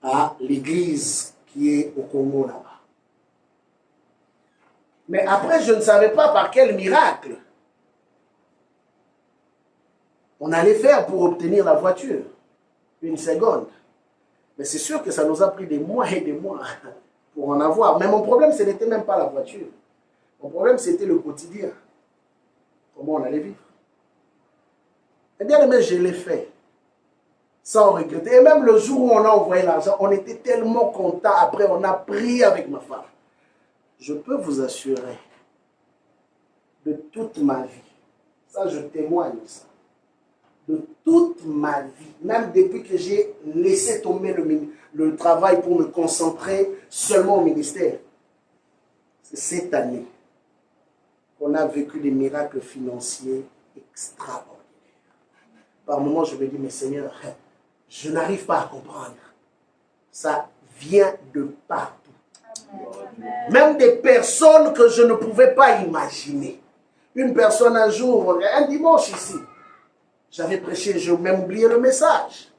à l'église qui est au Congo là-bas. Mais après, je ne savais pas par quel miracle on allait faire pour obtenir la voiture. Une seconde. Mais c'est sûr que ça nous a pris des mois et des mois pour en avoir. Mais mon problème, ce n'était même pas la voiture. Mon problème, c'était le quotidien. Comment on allait vivre. Eh bien, mais je l'ai fait. Sans regretter. Et même le jour où on a envoyé l'argent, on était tellement contents. Après, on a prié avec ma femme. Je peux vous assurer, de toute ma vie, ça je témoigne ça, de toute ma vie, même depuis que j'ai laissé tomber le travail pour me concentrer seulement au ministère, c'est cette année qu'on a vécu des miracles financiers extraordinaires. Par moments, je me dis, mais Seigneur, je n'arrive pas à comprendre. Ça vient de partout. Même des personnes que je ne pouvais pas imaginer. Une personne un jour, un dimanche ici, j'avais prêché, j'ai même oublié le message.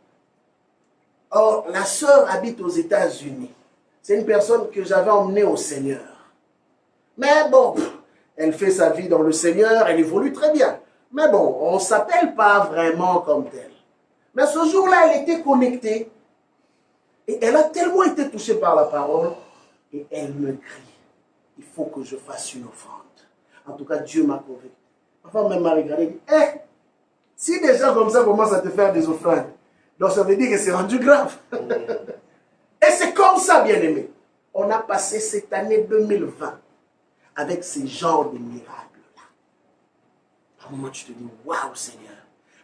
Or, la sœur habite aux États-Unis. C'est une personne que j'avais emmenée au Seigneur. Mais bon, elle fait sa vie dans le Seigneur, elle évolue très bien. Mais bon, on ne s'appelle pas vraiment comme tel. Mais ce jour-là, elle était connectée. Et elle a tellement été touchée par la parole. Et elle me crie, il faut que je fasse une offrande. En tout cas, Dieu m'a convaincu. Ma femme même m'a regardé et dit, si des gens comme ça commencent à te faire des offrandes, donc ça veut dire que c'est rendu grave. Et c'est comme ça, bien-aimé. On a passé cette année 2020 avec ces genres de miracles-là. À un moment, tu te dis, waouh, Seigneur.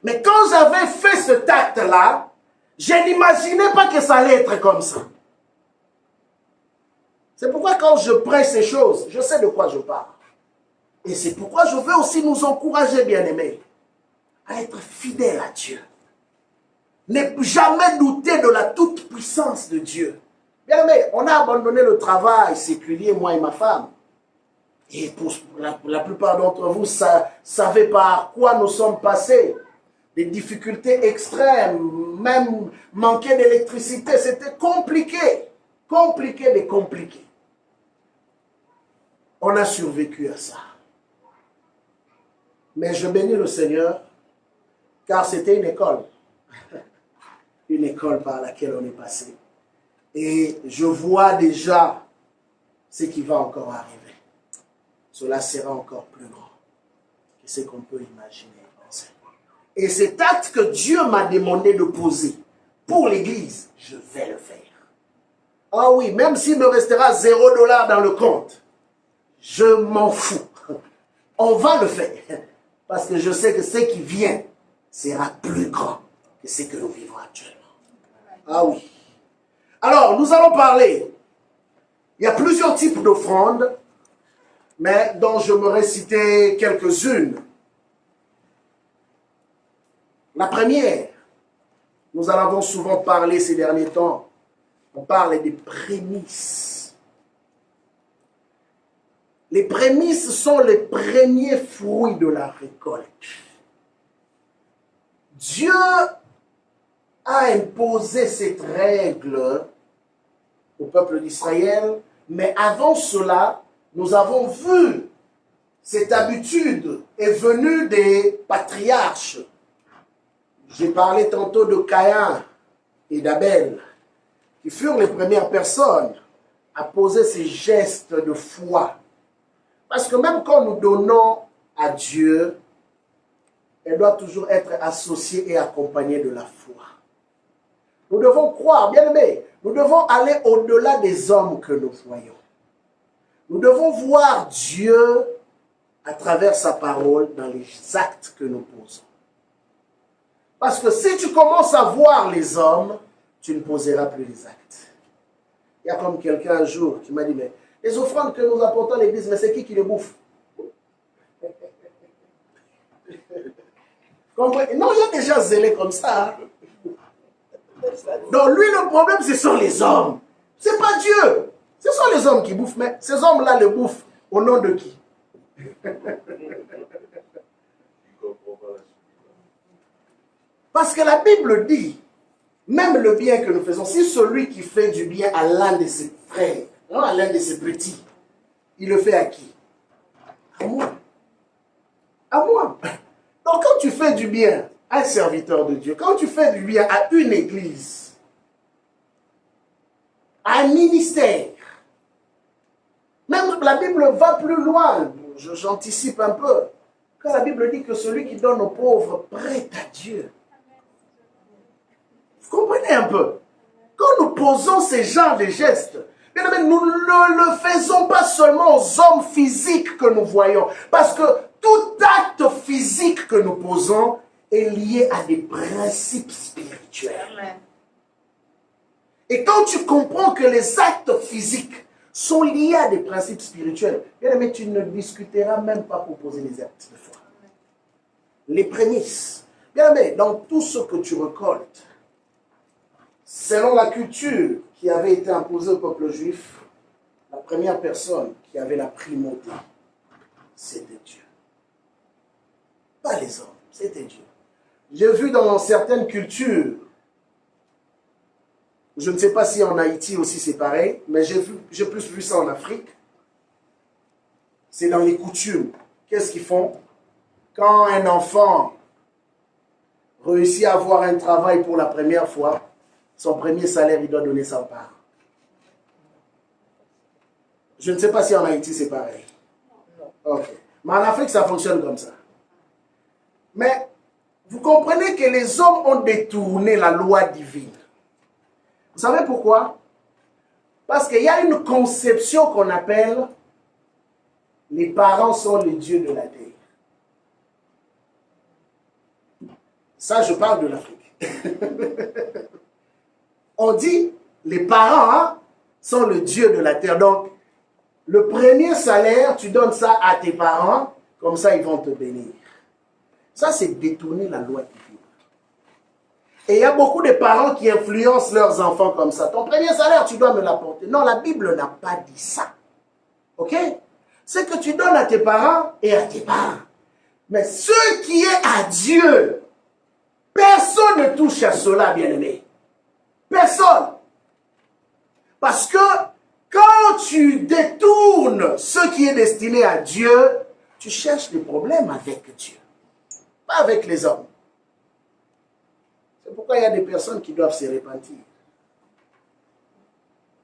Mais quand j'avais fait cet acte-là, je n'imaginais pas que ça allait être comme ça. C'est pourquoi quand je prêche ces choses, je sais de quoi je parle. Et c'est pourquoi je veux aussi nous encourager, bien-aimés, à être fidèles à Dieu. Ne jamais douter de la toute-puissance de Dieu. Bien-aimés, on a abandonné le travail séculier, moi et ma femme. Et pour la plupart d'entre vous, savez par quoi nous sommes passés. Des difficultés extrêmes, même manquer d'électricité, c'était compliqué. Compliqué de compliqué. On a survécu à ça. Mais je bénis le Seigneur, car c'était une école. Une école par laquelle on est passé. Et je vois déjà ce qui va encore arriver. Cela sera encore plus grand que ce qu'on peut imaginer. Et cet acte que Dieu m'a demandé de poser pour l'Église, je vais le faire. Ah oui, même s'il me restera $0 dans le compte, je m'en fous. On va le faire. Parce que je sais que ce qui vient sera plus grand que ce que nous vivons actuellement. Ah oui. Alors, nous allons parler. Il y a plusieurs types d'offrandes, mais dont je me citer quelques-unes. La première, nous en avons souvent parlé ces derniers temps, on parle des prémices. Les prémices sont les premiers fruits de la récolte. Dieu a imposé cette règle au peuple d'Israël, mais avant cela, nous avons vu cette habitude est venue des patriarches. J'ai parlé tantôt de Caïn et d'Abel, qui furent les premières personnes à poser ces gestes de foi. Parce que même quand nous donnons à Dieu, elle doit toujours être associée et accompagnée de la foi. Nous devons croire, bien aimés, nous devons aller au-delà des hommes que nous voyons. Nous devons voir Dieu à travers sa parole dans les actes que nous posons. Parce que si tu commences à voir les hommes, tu ne poseras plus les actes. Il y a comme quelqu'un un jour qui m'a dit, mais les offrandes que nous apportons à l'église, mais c'est qui les bouffe? Non, il y a des gens zélés comme ça. Donc lui, le problème, ce sont les hommes. Ce n'est pas Dieu. Ce sont les hommes qui bouffent, mais ces hommes-là le bouffent au nom de qui? Parce que la Bible dit, même le bien que nous faisons, si celui qui fait du bien à l'un de ses frères, non, à l'un de ses petits, il le fait à qui? À moi. À moi. Donc quand tu fais du bien à un serviteur de Dieu, quand tu fais du bien à une église, à un ministère, même la Bible va plus loin, j'anticipe un peu, quand la Bible dit que celui qui donne aux pauvres prête à Dieu. Vous comprenez un peu? Quand nous posons ces genres de gestes, nous ne le faisons pas seulement aux hommes physiques que nous voyons, parce que tout acte physique que nous posons est lié à des principes spirituels. Amen. Et quand tu comprends que les actes physiques sont liés à des principes spirituels, mais tu ne discuteras même pas pour poser les actes de foi. Les prémices. Bien aimé, dans tout ce que tu récoltes, selon la culture qui avait été imposée au peuple juif, la première personne qui avait la primauté, c'était Dieu. Pas les hommes, c'était Dieu. J'ai vu dans certaines cultures, je ne sais pas si en Haïti aussi c'est pareil, mais j'ai plus vu ça en Afrique. C'est dans les coutumes. Qu'est-ce qu'ils font? Quand un enfant réussit à avoir un travail pour la première fois, son premier salaire, il doit donner sa part. Je ne sais pas si en Haïti c'est pareil. Ok. Mais en Afrique, ça fonctionne comme ça. Mais vous comprenez que les hommes ont détourné la loi divine. Vous savez pourquoi? Parce qu'il y a une conception qu'on appelle les parents sont les dieux de la terre. Ça, je parle de l'Afrique. On dit les parents sont le dieu de la terre. Donc, le premier salaire, tu donnes ça à tes parents, comme ça ils vont te bénir. Ça, c'est détourner la loi divine. Et il y a beaucoup de parents qui influencent leurs enfants comme ça. Ton premier salaire, tu dois me l'apporter. Non, la Bible n'a pas dit ça. Ok? C'est que tu donnes à tes parents et à tes parents. Mais ce qui est à Dieu, personne ne touche à cela, bien-aimé. Personne. Parce que quand tu détournes ce qui est destiné à Dieu, tu cherches des problèmes avec Dieu. Pas avec les hommes. C'est pourquoi il y a des personnes qui doivent se repentir.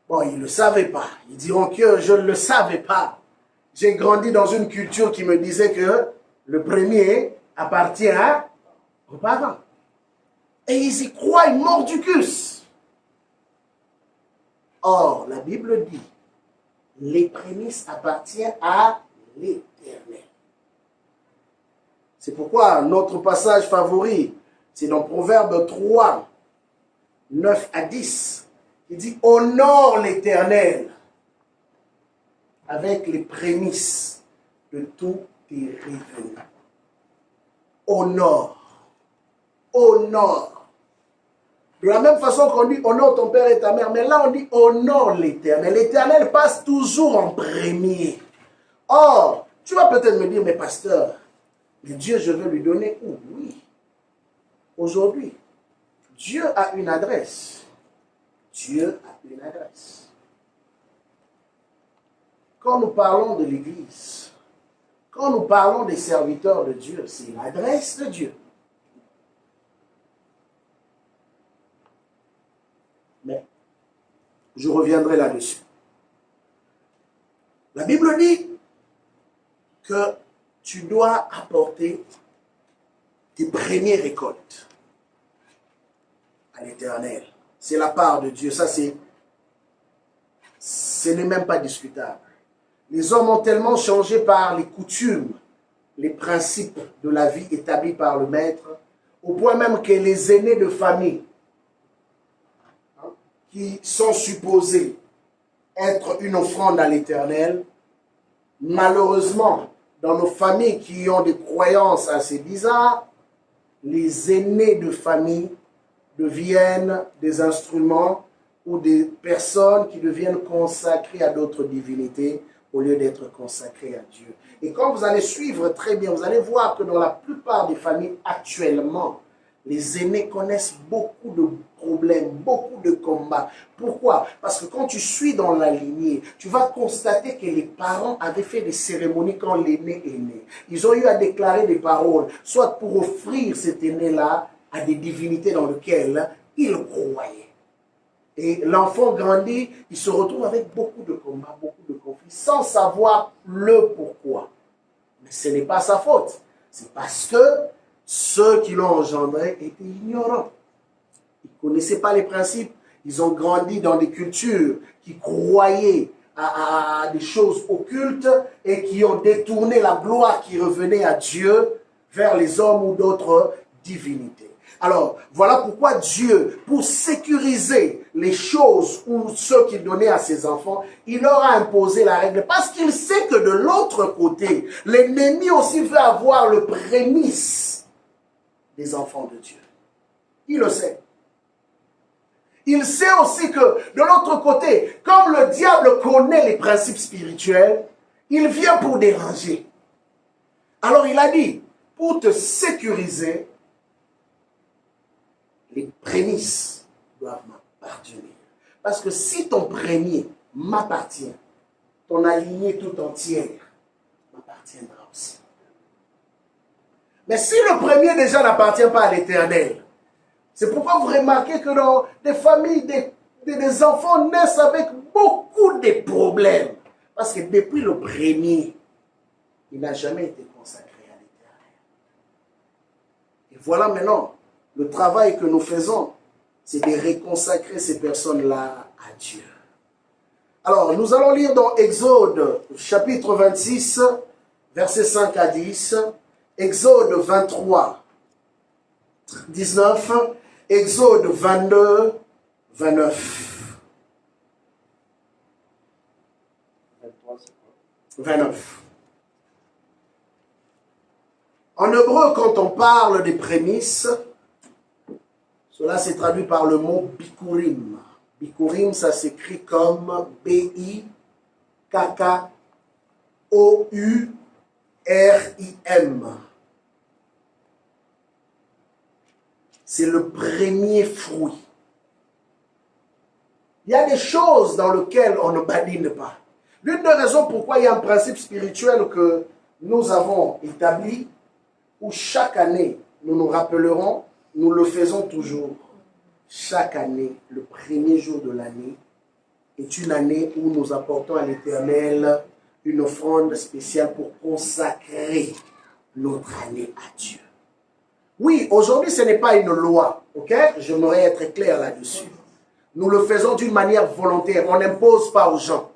Bon, ils ne le savaient pas. Ils diront que je ne le savais pas. J'ai grandi dans une culture qui me disait que le premier appartient aux parents. Et ils y croient, ils mordicus. Or, la Bible dit, les prémices appartiennent à l'Éternel. C'est pourquoi notre passage favori, c'est dans Proverbe 3, 9 à 10. Il dit, honore l'Éternel avec les prémices de tous tes revenus. Honore. Honore. De la même façon qu'on dit honore ton père et ta mère, mais là on dit honore l'Éternel. L'Éternel passe toujours en premier. Or, tu vas peut-être me dire, mais pasteur, mais Dieu, je veux lui donner où? Oui. Aujourd'hui, Dieu a une adresse. Dieu a une adresse. Quand nous parlons de l'Église, quand nous parlons des serviteurs de Dieu, c'est l'adresse de Dieu. Mais je reviendrai là-dessus. La Bible dit que tu dois apporter tes premières récoltes à l'Éternel. C'est la part de Dieu. Ça, ce n'est même pas discutable. Les hommes ont tellement changé par les coutumes, les principes de la vie établis par le Maître, au point même que les aînés de famille, qui sont supposés être une offrande à l'Éternel, malheureusement, dans nos familles qui ont des croyances assez bizarres, les aînés de famille deviennent des instruments ou des personnes qui deviennent consacrées à d'autres divinités au lieu d'être consacrées à Dieu. Et quand vous allez suivre très bien, vous allez voir que dans la plupart des familles actuellement, les aînés connaissent beaucoup de problèmes, beaucoup de combats. Pourquoi? Parce que quand tu suis dans la lignée, tu vas constater que les parents avaient fait des cérémonies quand l'aîné est né. Ils ont eu à déclarer des paroles, soit pour offrir cet aîné-là à des divinités dans lesquelles ils croyaient. Et l'enfant grandit, il se retrouve avec beaucoup de combats, beaucoup de conflits, sans savoir le pourquoi. Mais ce n'est pas sa faute. C'est parce que ceux qui l'ont engendré étaient ignorants. Ils ne connaissaient pas les principes. Ils ont grandi dans des cultures qui croyaient à des choses occultes et qui ont détourné la gloire qui revenait à Dieu vers les hommes ou d'autres divinités. Alors, voilà pourquoi Dieu, pour sécuriser les choses ou ceux qu'il donnait à ses enfants, il leur a imposé la règle. Parce qu'il sait que de l'autre côté, l'ennemi aussi veut avoir le prémice des enfants de Dieu. Il le sait. Il sait aussi que de l'autre côté, comme le diable connaît les principes spirituels, il vient pour déranger. Alors il a dit, pour te sécuriser, les prémices doivent m'appartenir. Parce que si ton premier m'appartient, ton alignée tout entière m'appartiendra aussi. Mais si le premier déjà n'appartient pas à l'Éternel, c'est pourquoi vous remarquez que dans des familles, des enfants naissent avec beaucoup de problèmes. Parce que depuis le premier, il n'a jamais été consacré à l'Éternel. Et voilà maintenant, le travail que nous faisons, c'est de réconsacrer ces personnes-là à Dieu. Alors, nous allons lire dans Exode, chapitre 26, versets 5 à 10, Exode 23, 19, Exode 22, 29. 23, c'est quoi? 29. En hébreu, quand on parle des prémices, cela s'est traduit par le mot bikurim. Bikurim, ça s'écrit comme B-I-K-K-O-U-R-I-M. C'est le premier fruit. Il y a des choses dans lesquelles on ne badine pas. L'une des raisons pourquoi il y a un principe spirituel que nous avons établi, où chaque année, nous nous rappellerons, nous le faisons toujours. Chaque année, le premier jour de l'année, est une année où nous apportons à l'Éternel une offrande spéciale pour consacrer notre année à Dieu. Oui, aujourd'hui, ce n'est pas une loi, ok? J'aimerais être clair là-dessus. Nous le faisons d'une manière volontaire. On n'impose pas aux gens.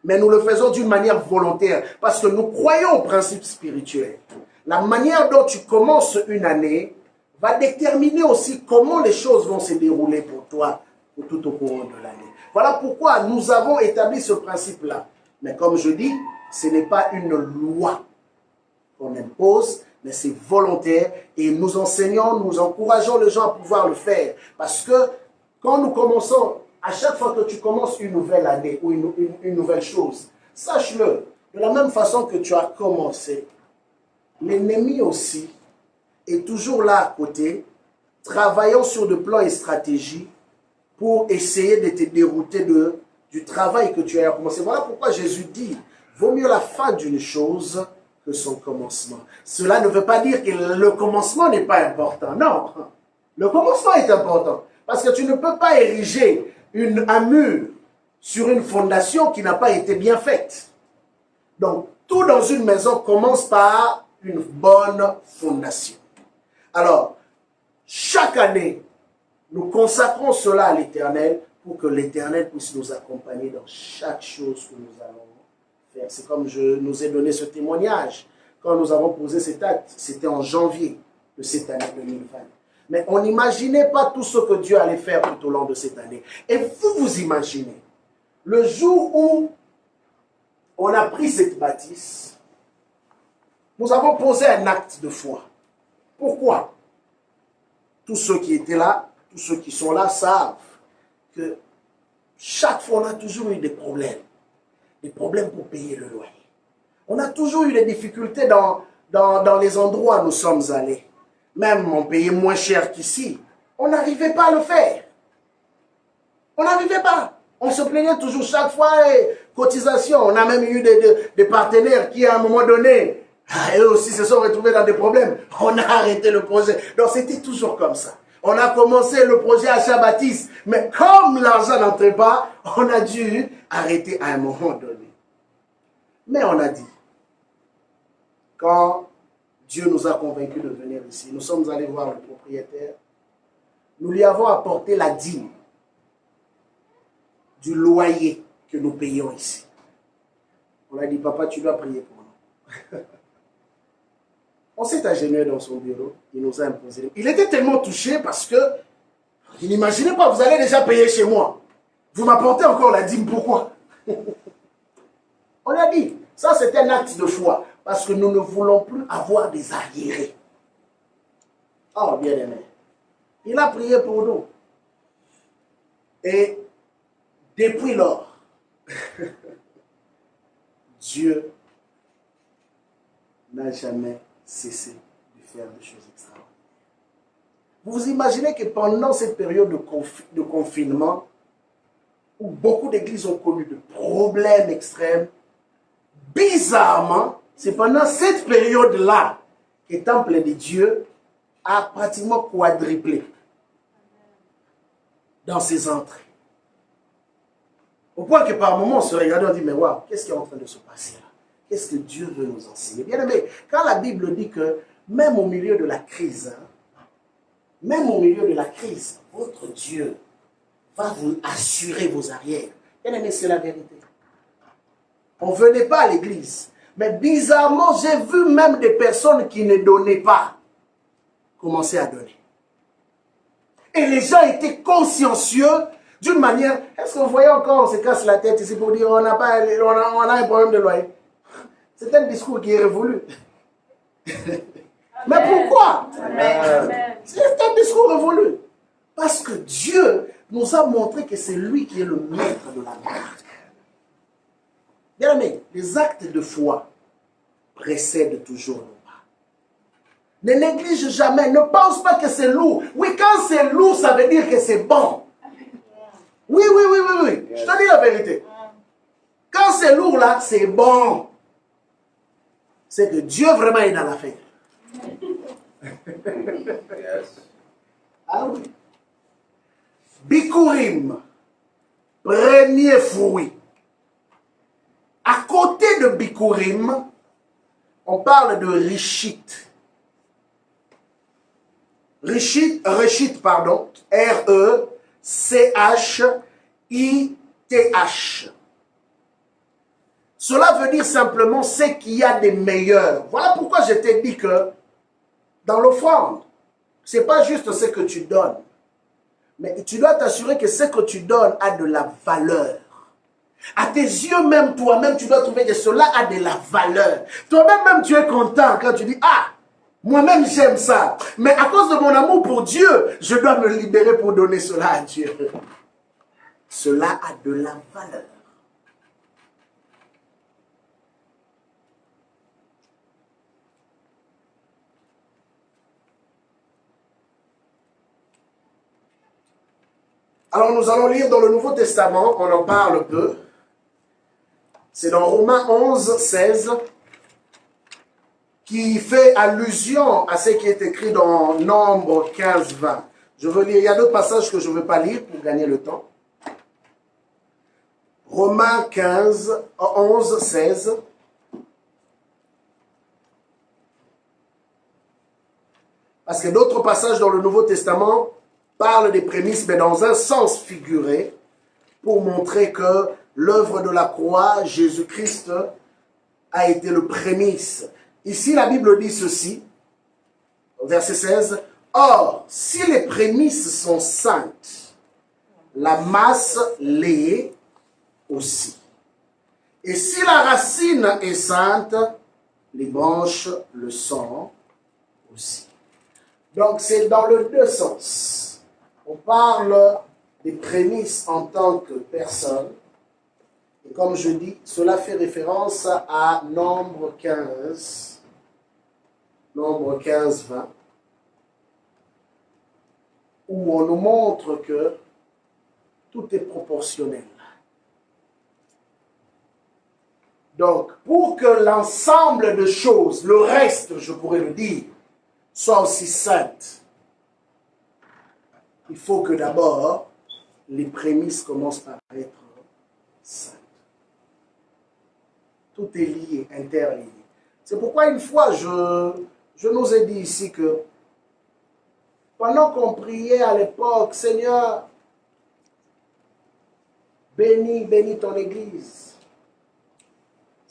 Mais nous le faisons d'une manière volontaire parce que nous croyons au principe spirituel. La manière dont tu commences une année va déterminer aussi comment les choses vont se dérouler pour toi tout au cours de l'année. Voilà pourquoi nous avons établi ce principe-là. Mais comme je dis, ce n'est pas une loi qu'on impose, mais c'est volontaire et nous enseignons, nous encourageons les gens à pouvoir le faire. Parce que quand nous commençons, à chaque fois que tu commences une nouvelle année ou une nouvelle chose, sache-le, de la même façon que tu as commencé, l'ennemi aussi est toujours là à côté, travaillant sur des plans et stratégies pour essayer de te dérouter du travail que tu as commencé. Voilà pourquoi Jésus dit, vaut mieux la fin d'une chose que son commencement. Cela ne veut pas dire que le commencement n'est pas important. Non, le commencement est important. Parce que tu ne peux pas ériger un mur sur une fondation qui n'a pas été bien faite. Donc, tout dans une maison commence par une bonne fondation. Alors, chaque année, nous consacrons cela à l'Éternel pour que l'Éternel puisse nous accompagner dans chaque chose que nous allons faire. C'est comme je nous ai donné ce témoignage. Quand nous avons posé cet acte, c'était en janvier de cette année 2020. Mais on n'imaginait pas tout ce que Dieu allait faire tout au long de cette année. Et vous imaginez, le jour où on a pris cette bâtisse, nous avons posé un acte de foi. Pourquoi? Tous ceux qui étaient là, tous ceux qui sont là savent que chaque fois on a toujours eu des problèmes pour payer le loyer. On a toujours eu des difficultés dans les endroits où nous sommes allés. Même on payait moins cher qu'ici. On n'arrivait pas à le faire. On n'arrivait pas. On se plaignait toujours chaque fois, cotisation. On a même eu des partenaires qui, à un moment donné, eux aussi se sont retrouvés dans des problèmes. On a arrêté le projet. Donc c'était toujours comme ça. On a commencé le projet Achat-Baptiste, mais comme l'argent n'entrait pas, on a dû arrêter à un moment donné. Mais on a dit, quand Dieu nous a convaincus de venir ici, nous sommes allés voir le propriétaire, nous lui avons apporté la dîme du loyer que nous payons ici. On a dit, papa, tu dois prier pour nous. On s'est agenouillé dans son bureau, il nous a imposé. Il était tellement touché parce que, il n'imaginait pas, vous allez déjà payer chez moi. Vous m'apportez encore la dîme, pourquoi? On a dit, ça c'est un acte de foi, parce que nous ne voulons plus avoir des arriérés. Oh, bien aimé. Il a prié pour nous. Et depuis lors, Dieu n'a jamais cessé de faire des choses extraordinaires. Vous vous imaginez que pendant cette période de confinement, où beaucoup d'églises ont connu de problèmes extrêmes, bizarrement, c'est pendant cette période-là que le temple de Dieu a pratiquement quadruplé dans ses entrées. Au point que par moments, on se regarde et on dit, mais waouh, qu'est-ce qui est en train de se passer là? Qu'est-ce que Dieu veut nous enseigner? Bien aimé, quand la Bible dit que même au milieu de la crise, même au milieu de la crise, votre Dieu va vous assurer vos arrières. Bien aimé, c'est la vérité. On ne venait pas à l'église. Mais bizarrement, j'ai vu même des personnes qui ne donnaient pas commencer à donner. Et les gens étaient consciencieux d'une manière. Est-ce que vous voyez encore, on se casse la tête ici pour dire on a un problème de loyer? C'est un discours qui est révolu. Mais pourquoi? C'est un discours révolu. Parce que Dieu nous a montré que c'est lui qui est le maître de la barque. Bien aimé, les actes de foi précèdent toujours nos pas. Ne néglige jamais, ne pense pas que c'est lourd. Oui, quand c'est lourd, ça veut dire que c'est bon. Oui. Je te dis la vérité. Quand c'est lourd là, c'est bon. C'est que Dieu vraiment est dans l'affaire. Ah oui. Bikurim, premier fruit. À côté de Bikurim, on parle de Rishit. Rishit, pardon, R-E-C-H-I-T-H. Cela veut dire simplement ce qu'il y a de meilleur. Voilà pourquoi je t'ai dit que dans l'offrande, ce n'est pas juste ce que tu donnes, mais tu dois t'assurer que ce que tu donnes a de la valeur. À tes yeux même, toi-même, tu dois trouver que cela a de la valeur. Toi-même, tu es content quand tu dis, ah, moi-même j'aime ça. Mais à cause de mon amour pour Dieu, je dois me libérer pour donner cela à Dieu. Cela a de la valeur. Alors nous allons lire dans le Nouveau Testament, on en parle peu. C'est dans Romains 11, 16, qui fait allusion à ce qui est écrit dans Nombre 15, 20. Je veux lire, il y a d'autres passages que je ne veux pas lire pour gagner le temps. Romains 15, 11, 16. Parce que d'autres passages dans le Nouveau Testament parlent des prémices, mais dans un sens figuré, pour montrer que l'œuvre de la croix, Jésus-Christ, a été le prémisse. Ici, la Bible dit ceci, verset 16, « Or, si les prémices sont saintes, la masse l'est aussi. Et si la racine est sainte, les branches le sont aussi. » Donc, c'est dans le deux sens. On parle des prémices en tant que personne. Et comme je dis, cela fait référence à Nombre 15. Nombre 15, 20. Où on nous montre que tout est proportionnel. Donc, pour que l'ensemble de choses, le reste, je pourrais le dire, soit aussi sainte, il faut que d'abord, les prémices commencent par être saintes. Tout est lié, interlié. C'est pourquoi une fois, je nous ai dit ici que pendant qu'on priait à l'époque, Seigneur, bénis ton Église.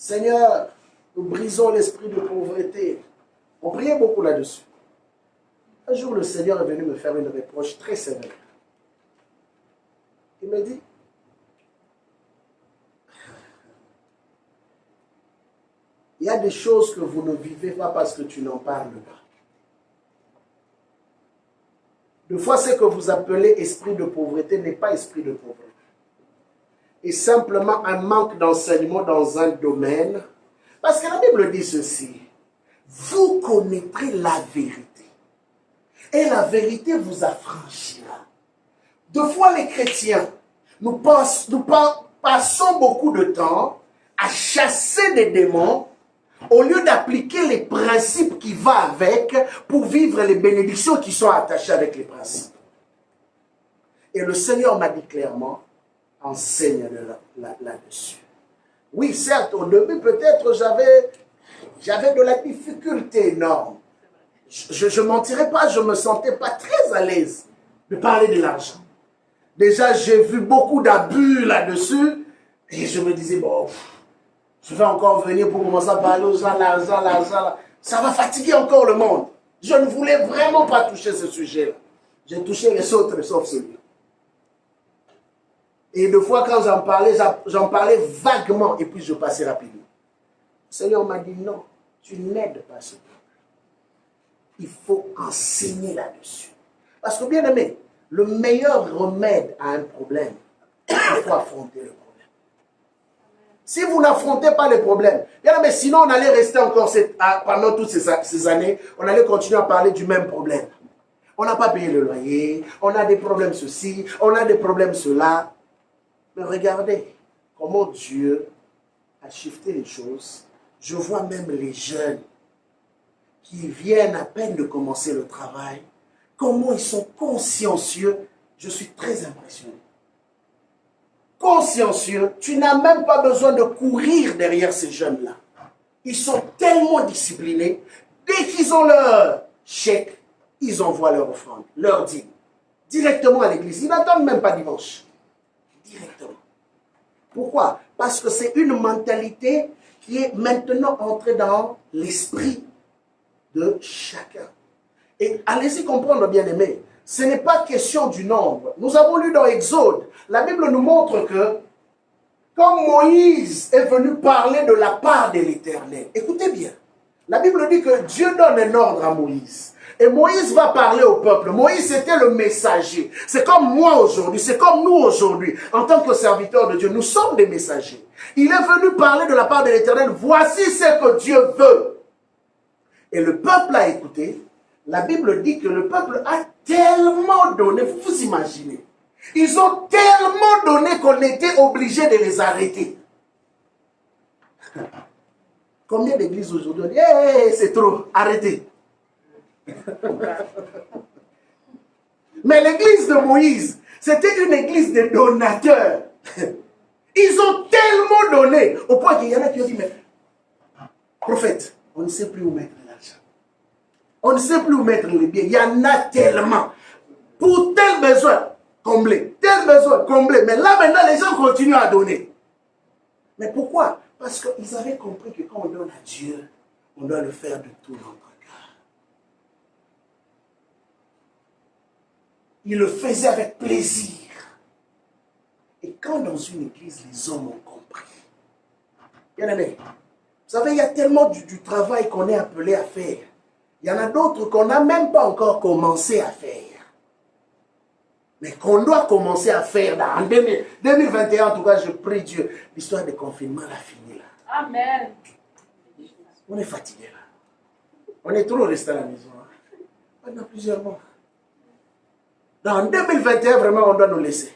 Seigneur, nous brisons l'esprit de pauvreté. On priait beaucoup là-dessus. Un jour, le Seigneur est venu me faire une reproche très sévère. Il me dit, il y a des choses que vous ne vivez pas parce que tu n'en parles pas. Des fois, ce que vous appelez esprit de pauvreté n'est pas esprit de pauvreté. Et simplement un manque d'enseignement dans un domaine. Parce que la Bible dit ceci, vous connaîtrez la vérité. Et la vérité vous affranchira. Deux fois les chrétiens, nous passons beaucoup de temps à chasser des démons au lieu d'appliquer les principes qui vont avec pour vivre les bénédictions qui sont attachées avec les principes. Et le Seigneur m'a dit clairement, enseigne là-dessus. Oui, certes, au début, peut-être j'avais de la difficulté énorme. Je ne mentirais pas, je ne me sentais pas très à l'aise de parler de l'argent. Déjà, j'ai vu beaucoup d'abus là-dessus et je me disais, bon, je vais encore venir pour commencer à parler aux gens, l'argent. Ça va fatiguer encore le monde. Je ne voulais vraiment pas toucher ce sujet-là. J'ai touché les autres, sauf celui-là. Et deux fois, quand j'en parlais vaguement et puis je passais rapidement. Le Seigneur m'a dit, non, tu n'aides pas ce peuple. Il faut enseigner là-dessus. Parce que, bien aimé, le meilleur remède à un problème, il faut affronter le problème. Si vous n'affrontez pas les problèmes, bien aimé, sinon on allait rester encore pendant toutes ces années, on allait continuer à parler du même problème. On n'a pas payé le loyer, on a des problèmes ceci, on a des problèmes cela. Mais regardez comment Dieu a shifté les choses. Je vois même les jeunes qui viennent à peine de commencer le travail, comment ils sont consciencieux. Je suis très impressionné. Consciencieux, tu n'as même pas besoin de courir derrière ces jeunes-là. Ils sont tellement disciplinés. Dès qu'ils ont leur chèque, ils envoient leur offrande, leur dîme, directement à l'église. Ils n'attendent même pas dimanche. Directement. Pourquoi? Parce que c'est une mentalité qui est maintenant entrée dans l'esprit de chacun. Et allez-y comprendre, bien aimé, ce n'est pas question du nombre. Nous avons lu dans Exode, la Bible nous montre que quand Moïse est venu parler de la part de l'Éternel, écoutez bien, la Bible dit que Dieu donne un ordre à Moïse. Et Moïse va parler au peuple. Moïse était le messager. C'est comme moi aujourd'hui, c'est comme nous aujourd'hui. En tant que serviteurs de Dieu, nous sommes des messagers. Il est venu parler de la part de l'Éternel. Voici ce que Dieu veut. Et le peuple a écouté. La Bible dit que le peuple a tellement donné, vous vous imaginez. Ils ont tellement donné qu'on était obligé de les arrêter. Combien d'églises aujourd'hui ont dit, hey, c'est trop, arrêtez. Mais l'église de Moïse, c'était une église de donateurs. Ils ont tellement donné, au point qu'il y en a qui ont dit, mais prophète, on ne sait plus où mettre l'argent. On ne sait plus où mettre les biens. Il y en a tellement. Pour tel besoin, comblé. Tel besoin, comblé. Mais là, maintenant, les gens continuent à donner. Mais pourquoi? Parce qu'ils avaient compris que quand on donne à Dieu, on doit le faire de tout notre cœur. Ils le faisaient avec plaisir. Et quand dans une église, les hommes ont compris. Bien aimé, vous savez, il y a tellement du travail qu'on est appelé à faire. Il y en a d'autres qu'on n'a même pas encore commencé à faire. Mais qu'on doit commencer à faire en 2021, en tout cas, je prie Dieu. L'histoire de confinement l'a fini là. Amen. On est fatigué là. On est trop resté à la maison. Hein. Pendant plusieurs mois. Dans 2021, vraiment, on doit nous laisser.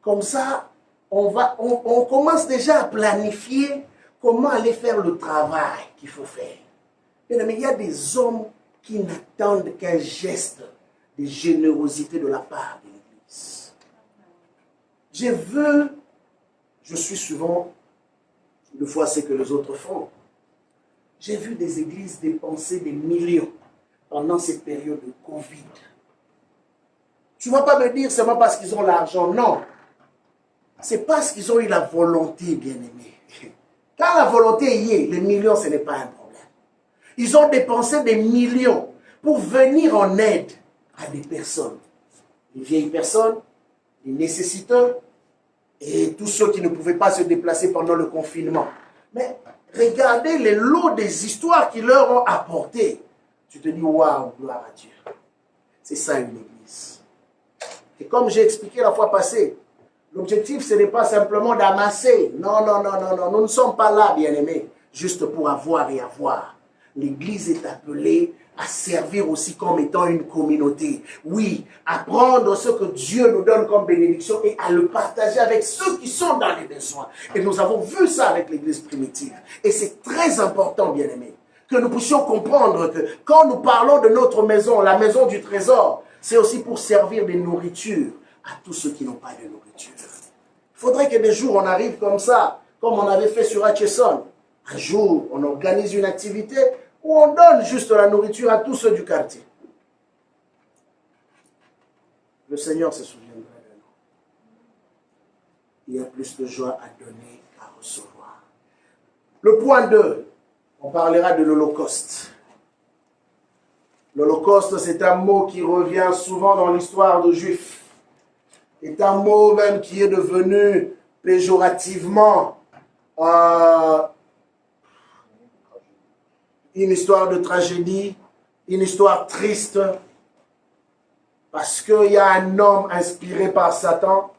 Comme ça, on commence déjà à planifier comment aller faire le travail qu'il faut faire. Mais il y a des hommes qui n'attendent qu'un geste de générosité de la part de l'Église. Je suis souvent, une fois ce que les autres font, j'ai vu des églises dépenser des millions pendant cette période de Covid. Tu ne vas pas me dire seulement parce qu'ils ont l'argent, non. C'est parce qu'ils ont eu la volonté, bien-aimé. Quand la volonté y est, les millions, ce n'est pas un problème. Ils ont dépensé des millions pour venir en aide à des personnes. Les vieilles personnes, les nécessiteux et tous ceux qui ne pouvaient pas se déplacer pendant le confinement. Mais regardez les lots des histoires qu'ils leur ont apportés. Tu te dis, waouh, gloire à Dieu. C'est ça une église. Et comme j'ai expliqué la fois passée, l'objectif, ce n'est pas simplement d'amasser. Non, non, non, non, non. Nous ne sommes pas là, bien-aimés, juste pour avoir et avoir. L'Église est appelée à servir aussi comme étant une communauté. Oui, à prendre ce que Dieu nous donne comme bénédiction et à le partager avec ceux qui sont dans les besoins. Et nous avons vu ça avec l'Église primitive. Et c'est très important, bien-aimés, que nous puissions comprendre que quand nous parlons de notre maison, la maison du trésor, c'est aussi pour servir de nourriture à tous ceux qui n'ont pas de nourriture. Il faudrait que des jours on arrive comme ça, comme on avait fait sur Hutchison. Un jour, on organise une activité où on donne juste la nourriture à tous ceux du quartier. Le Seigneur se souviendra de nous. Il y a plus de joie à donner qu'à recevoir. Le point 2, on parlera de l'Holocauste. L'Holocauste, c'est un mot qui revient souvent dans l'histoire de Juifs. C'est un mot même qui est devenu péjorativement une histoire de tragédie, une histoire triste, parce qu'il y a un homme inspiré par Satan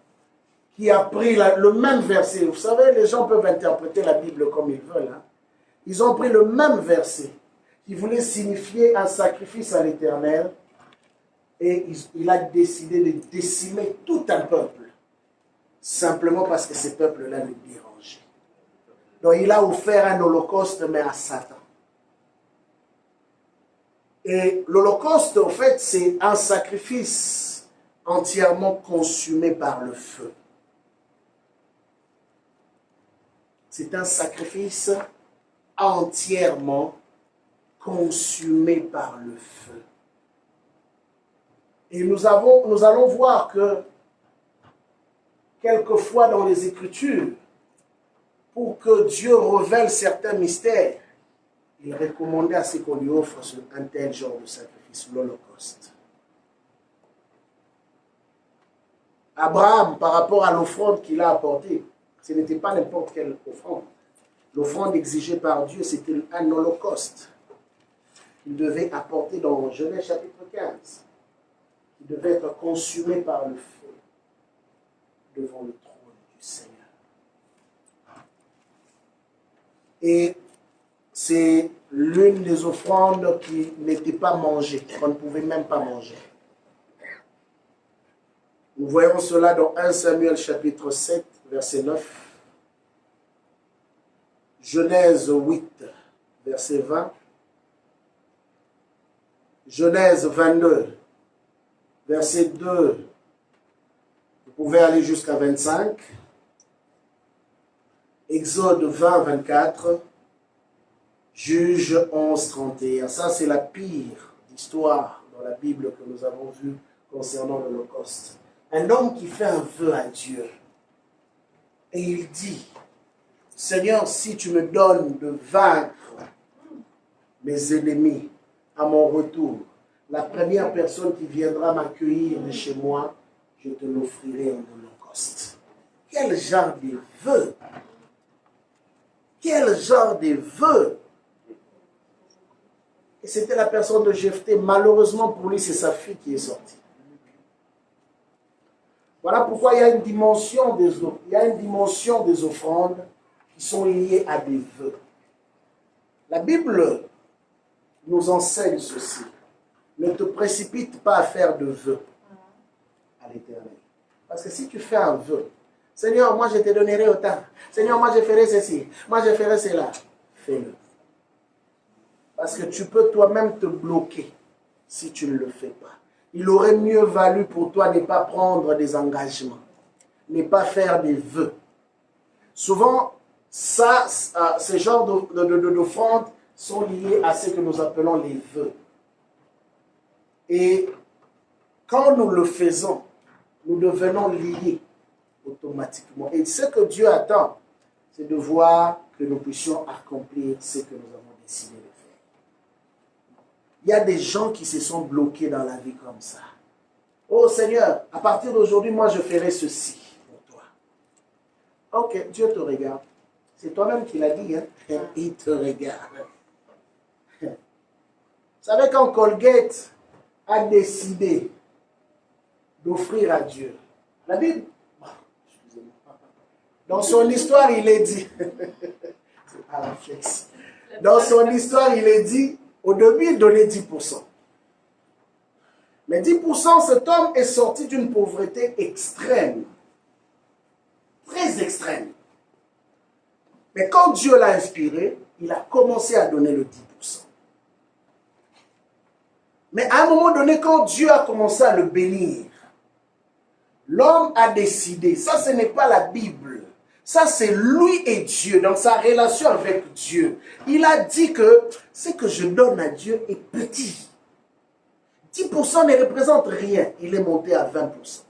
qui a pris le même verset. Vous savez, les gens peuvent interpréter la Bible comme ils veulent. Hein. Ils ont pris le même verset qui voulait signifier un sacrifice à l'Éternel et il a décidé de décimer tout un peuple, simplement parce que ce peuple-là le dérangeait. Donc il a offert un holocauste, mais à Satan. Et l'Holocauste, en fait, c'est un sacrifice entièrement consumé par le feu. C'est un sacrifice entièrement consumé par le feu. Et nous allons voir que quelquefois dans les Écritures, pour que Dieu révèle certains mystères, il recommandait à ce qu'on lui offre un tel genre de sacrifice, l'Holocauste. Abraham, par rapport à l'offrande qu'il a apportée, ce n'était pas n'importe quelle offrande. L'offrande exigée par Dieu, c'était un holocauste. Il devait apporter dans Genèse chapitre 15. Il devait être consumé par le feu devant le trône du Seigneur. Et c'est l'une des offrandes qui n'était pas mangée, qu'on ne pouvait même pas manger. Nous voyons cela dans 1 Samuel chapitre 7, verset 9. Genèse 8, verset 20. Genèse 22, verset 2. Vous pouvez aller jusqu'à 25. Exode 20, 24, Juge 11, 31. Ça, c'est la pire histoire dans la Bible que nous avons vue concernant l'Holocauste. Un homme qui fait un vœu à Dieu. Et il dit, Seigneur, si tu me donnes de vaincre mes ennemis à mon retour, la première personne qui viendra m'accueillir de chez moi, je te l'offrirai en holocauste. Quel genre de vœu? Quel genre de vœu? Et c'était la personne de Jephthé. Malheureusement pour lui, c'est sa fille qui est sortie. Voilà pourquoi il y a une dimension des offrandes qui sont liées à des vœux. La Bible nous enseigne ceci. Ne te précipite pas à faire de vœux à l'Éternel. Parce que si tu fais un vœu, Seigneur, moi je te donnerai autant. Seigneur, moi je ferai ceci. Moi je ferai cela. Fais-le. Parce que tu peux toi-même te bloquer si tu ne le fais pas. Il aurait mieux valu pour toi ne pas prendre des engagements, ne pas faire des vœux. Souvent, ces genres d'offrandes sont liés à ce que nous appelons les vœux. Et quand nous le faisons, nous devenons liés automatiquement. Et ce que Dieu attend, c'est de voir que nous puissions accomplir ce que nous avons décidé de faire. Il y a des gens qui se sont bloqués dans la vie comme ça. Oh Seigneur, à partir d'aujourd'hui, moi je ferai ceci pour toi. Ok, Dieu te regarde. C'est toi-même qui l'as dit, hein? Il te regarde. Vous savez, quand Colgate a décidé d'offrir à Dieu, la Bible, dans son histoire, il est dit, c'est pas réflexe. Dans son histoire, il est dit, au début, il donnait 10%. Mais 10%, cet homme est sorti d'une pauvreté extrême. Très extrême. Mais quand Dieu l'a inspiré, il a commencé à donner le 10%. Mais à un moment donné, quand Dieu a commencé à le bénir, l'homme a décidé, ça ce n'est pas la Bible, ça c'est lui et Dieu, dans sa relation avec Dieu. Il a dit que ce que je donne à Dieu est petit. 10% ne représente rien. Il est monté à 20%.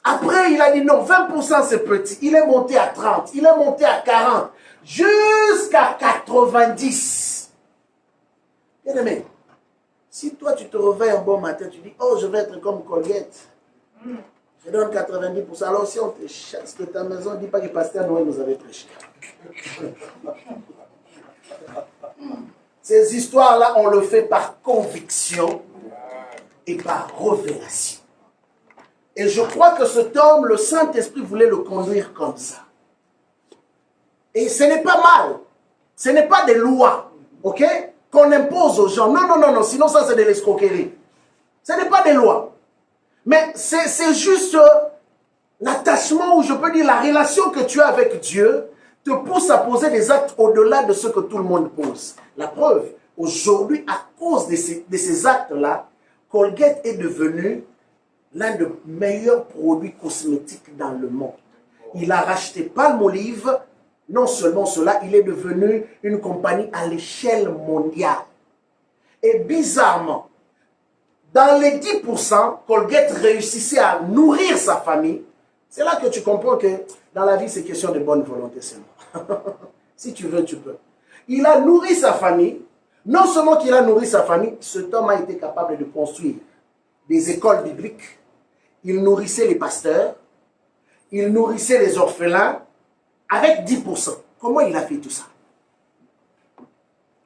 Après, il a dit non, 20% c'est petit. Il est monté à 30, il est monté à 40, jusqu'à 90. Bien aimé, si toi tu te réveilles un bon matin, tu dis, oh je vais être comme Colgate. Je donne 90%. Alors si on te chasse de ta maison, ne dis pas que Pasteur Noël nous avait prêché. Ces histoires-là, on le fait par conviction et par révélation. Et je crois que cet homme, le Saint-Esprit voulait le conduire comme ça. Et ce n'est pas mal. Ce n'est pas des lois, ok, qu'on impose aux gens. Non, non, non, non, sinon ça c'est de l'escroquerie. Ce n'est pas des lois. Mais c'est juste l'attachement, ou je peux dire la relation que tu as avec Dieu, te pousse à poser des actes au-delà de ce que tout le monde pose. La preuve, aujourd'hui, à cause de ces actes-là, Colgate est devenu l'un des meilleurs produits cosmétiques dans le monde. Il a racheté Palmolive. Non seulement cela, il est devenu une compagnie à l'échelle mondiale. Et bizarrement, dans les 10%, Colgate réussissait à nourrir sa famille. C'est là que tu comprends que dans la vie, c'est question de bonne volonté seulement. Si tu veux, tu peux. Il a nourri sa famille. Non seulement qu'il a nourri sa famille, cet homme a été capable de construire des écoles bibliques. Il nourrissait les pasteurs. Il nourrissait les orphelins avec 10%. Comment il a fait tout ça?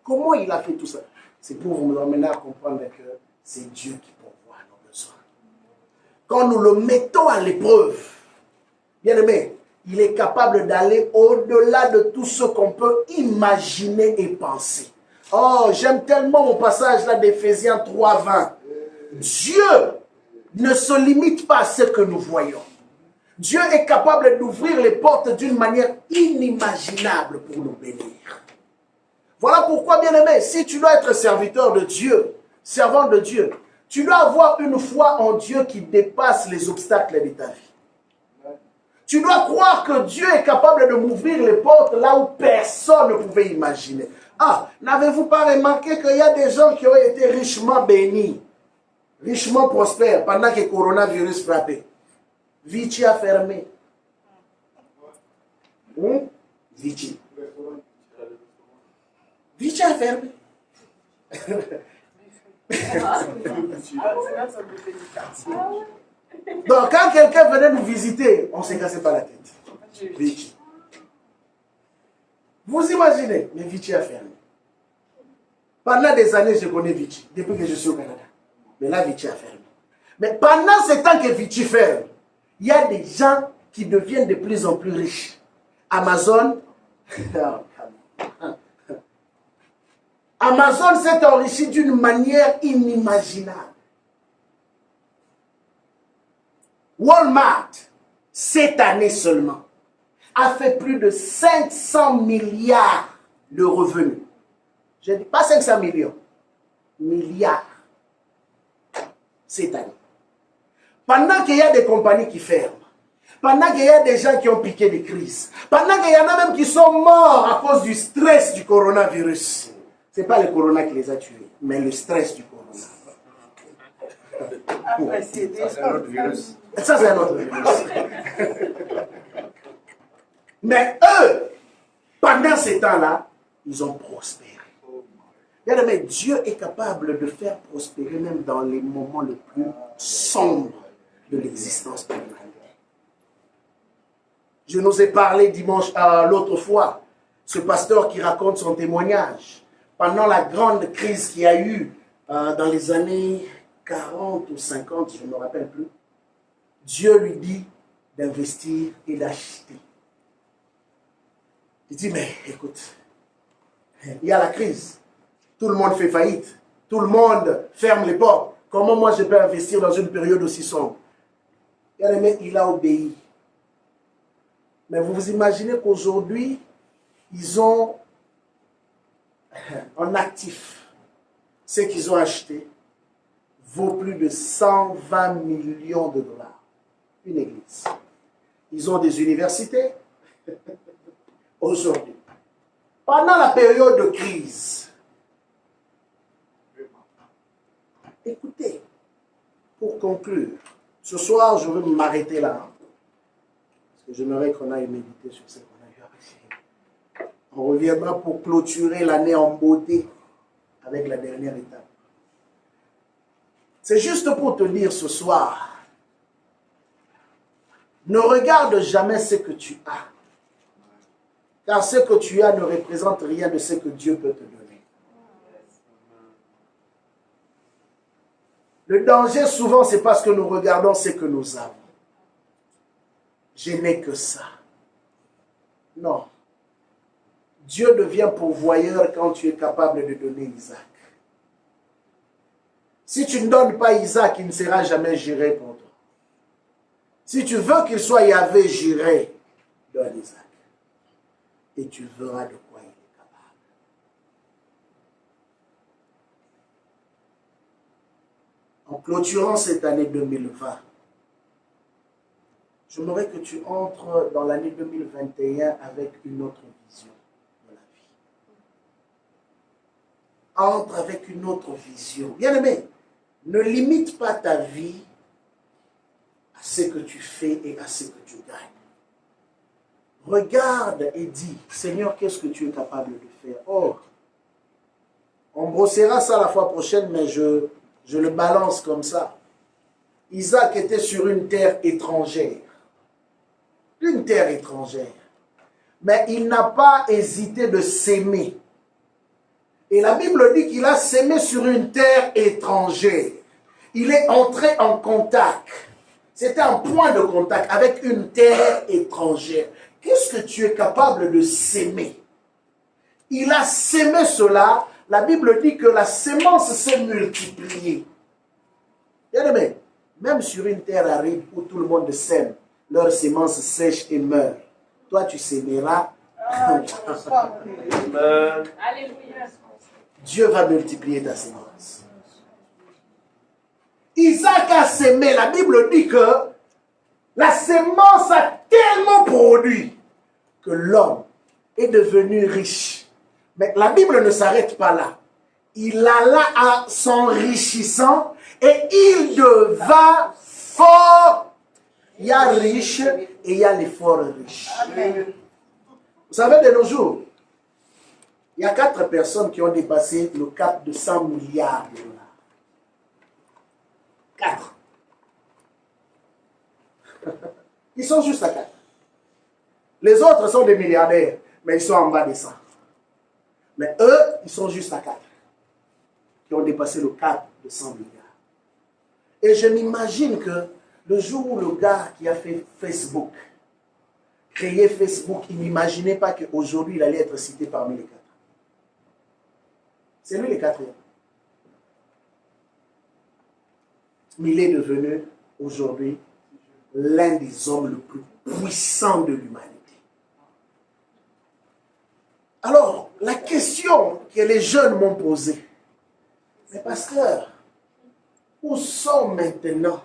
Comment il a fait tout ça? C'est pour vous amener à comprendre que c'est Dieu qui pourvoit à nos besoins. Quand nous le mettons à l'épreuve, bien aimé, il est capable d'aller au-delà de tout ce qu'on peut imaginer et penser. Oh, j'aime tellement mon passage là d'Éphésiens 3:20. Dieu ne se limite pas à ce que nous voyons. Dieu est capable d'ouvrir les portes d'une manière inimaginable pour nous bénir. Voilà pourquoi, bien aimé, si tu dois être serviteur de Dieu, servant de Dieu, tu dois avoir une foi en Dieu qui dépasse les obstacles de ta vie. Tu dois croire que Dieu est capable de m'ouvrir les portes là où personne ne pouvait imaginer. Ah, n'avez-vous pas remarqué qu'il y a des gens qui ont été richement bénis, richement prospères pendant que le coronavirus frappait? Vichy a fermé. Vichy. Vichy a fermé. Donc, quand quelqu'un venait nous visiter, on ne se cassait pas la tête. Vichy. Vous imaginez, mais Vichy a fermé. Pendant des années, je connais Vichy, depuis que je suis au Canada. Mais là, Vichy a fermé. Mais pendant ce temps que Vichy ferme, il y a des gens qui deviennent de plus en plus riches. Amazon, Amazon s'est enrichi d'une manière inimaginable. Walmart, cette année seulement, a fait plus de 500 milliards de revenus. Je ne dis pas 500 millions, milliards cette année. Pendant qu'il y a des compagnies qui ferment, pendant qu'il y a des gens qui ont piqué des crises, pendant qu'il y en a même qui sont morts à cause du stress du coronavirus. Ce n'est pas le corona qui les a tués, mais le stress du corona. Après, ça, c'est un autre virus. Ça, c'est un autre virus. Mais eux, pendant ces temps-là, ils ont prospéré. Regardez, mais Dieu est capable de faire prospérer même dans les moments les plus sombres de l'existence de l'humanité. Je nous ai parlé dimanche l'autre fois, ce pasteur qui raconte son témoignage. Pendant la grande crise qu'il y a eu dans les années 40 ou 50, je ne me rappelle plus, Dieu lui dit d'investir et d'acheter. Il dit, mais écoute, il y a la crise. Tout le monde fait faillite. Tout le monde ferme les portes. Comment moi je peux investir dans une période aussi sombre? Il a obéi. Mais vous vous imaginez qu'aujourd'hui, ils ont en actif, ce qu'ils ont acheté vaut plus de 120 millions de dollars. Une église. Ils ont des universités. Aujourd'hui. Pendant la période de crise, écoutez, pour conclure, ce soir, je veux m'arrêter là. Parce que j'aimerais qu'on aille méditer sur ce qu'on a eu à. On reviendra pour clôturer l'année en beauté avec la dernière étape. C'est juste pour te dire ce soir, ne regarde jamais ce que tu as. Car ce que tu as ne représente rien de ce que Dieu peut te donner. Le danger, souvent, c'est parce que nous regardons ce que nous avons. Je n'ai que ça. Non. Dieu devient pourvoyeur quand tu es capable de donner Isaac. Si tu ne donnes pas Isaac, il ne sera jamais juré pour toi. Si tu veux qu'il soit Yahvé juré, donne Isaac. Et tu verras de quoi il est capable. En clôturant cette année 2020, j'aimerais que tu entres dans l'année 2021 avec une autre vision de la vie. Entre avec une autre vision. Bien-aimé, ne limite pas ta vie à ce que tu fais et à ce que tu gagnes. Regarde et dis, Seigneur, qu'est-ce que tu es capable de faire? Oh, on brossera ça la fois prochaine, mais je le balance comme ça. Isaac était sur une terre étrangère. Une terre étrangère. Mais il n'a pas hésité de s'aimer. Et la Bible dit qu'il a sémé sur une terre étrangère. Il est entré en contact. C'était un point de contact avec une terre étrangère. Qu'est-ce que tu es capable de s'aimer? Il a sémé cela. La Bible dit que la sémence s'est multipliée. Bien-aimé, même sur une terre aride où tout le monde sème, leur sémence sèche et meurt. Toi, tu sémeras. Dieu va multiplier ta sémence. Isaac a sémé. La Bible dit que La semence a tellement produit que l'homme est devenu riche. Mais la Bible ne s'arrête pas là. Il alla en s'enrichissant et il devint fort. Il y a riche et il y a les forts riches. Amen. Vous savez, de nos jours, il y a 4 personnes qui ont dépassé le cap de 100 milliards de dollars. 4. Ils sont juste à 4. Les autres sont des milliardaires, mais ils sont en bas de ça. Mais eux, ils sont juste à 4. Qui ont dépassé le cap de 100 milliards. Et je m'imagine que le jour où le gars qui a fait Facebook, créé Facebook, il n'imaginait pas qu'aujourd'hui, il allait être cité parmi les 4. C'est lui le 4e. Mais il est devenu aujourd'hui l'un des hommes les plus puissants de l'humanité. Alors, la question que les jeunes m'ont posée, mais pasteur, où sont maintenant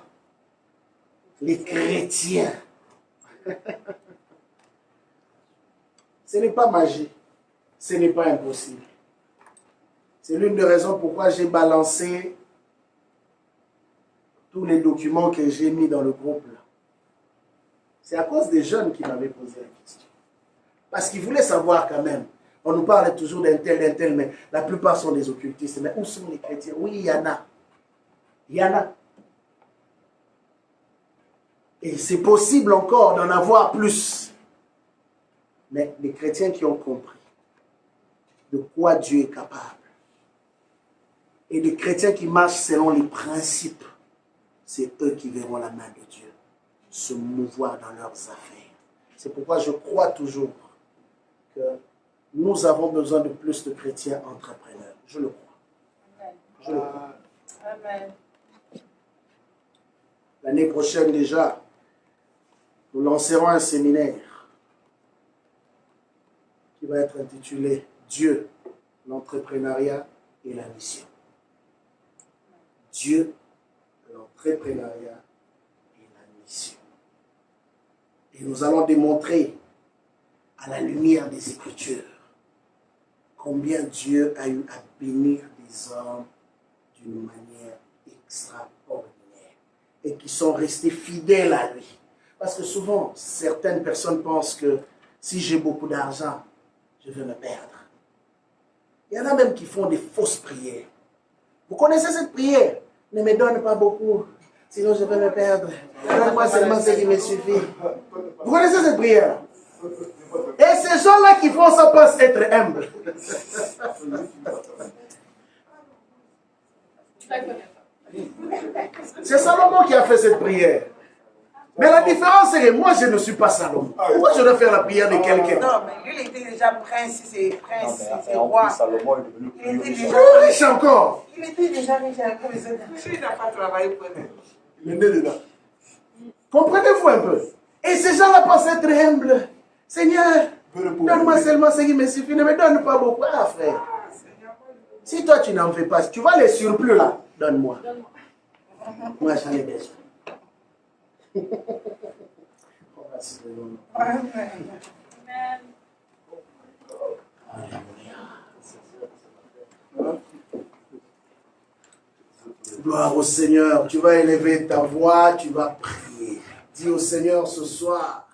les chrétiens? Ce n'est pas magique, ce n'est pas impossible. C'est l'une des raisons pourquoi j'ai balancé tous les documents que j'ai mis dans le groupe là. C'est à cause des jeunes qui m'avaient posé la question. Parce qu'ils voulaient savoir quand même. On nous parle toujours d'un tel, mais la plupart sont des occultistes. Mais où sont les chrétiens? Oui, il y en a. Il y en a. Et c'est possible encore d'en avoir plus. Mais les chrétiens qui ont compris de quoi Dieu est capable. Et les chrétiens qui marchent selon les principes, c'est eux qui verront la main de Dieu se mouvoir dans leurs affaires. C'est pourquoi je crois toujours que nous avons besoin de plus de chrétiens entrepreneurs. Je le crois. Amen. Je le crois. Amen. L'année prochaine déjà, nous lancerons un séminaire qui va être intitulé Dieu, l'entrepreneuriat et la mission. Dieu, l'entrepreneuriat et la mission. Et nous allons démontrer à la lumière des Écritures combien Dieu a eu à bénir des hommes d'une manière extraordinaire et qui sont restés fidèles à lui. Parce que souvent, certaines personnes pensent que si j'ai beaucoup d'argent, je vais me perdre. Il y en a même qui font des fausses prières. Vous connaissez cette prière? Ne me donne pas beaucoup, sinon je vais me perdre. Donne-moi seulement ce qui me suffit. Vous connaissez cette prière? Et ces gens-là qui font ça pensent être humbles. C'est Salomon qui a fait cette prière. Mais la différence, c'est que moi, je ne suis pas Salomon. Pourquoi je dois faire la prière de quelqu'un? Non, mais lui, il était déjà prince, c'est prince, c'est En roi. plus, Salomon est devenu Il était plus riche. déjà Plus riche encore. Il était déjà riche à cause de ça. Il n'a pas travaillé pour lui. Le nez dedans. Comprenez-vous un peu? Et ces gens-là pensent être humbles. Seigneur, donne-moi seulement ce qui me suffit. Ne me donne pas beaucoup. Ah, frère. Si toi, tu n'en fais pas, tu vois les surplus là, donne-moi. Moi, j'en ai besoin. On va se donner. Amen. Gloire au Seigneur. Tu vas élever ta voix, tu vas prier. Dis au Seigneur ce soir,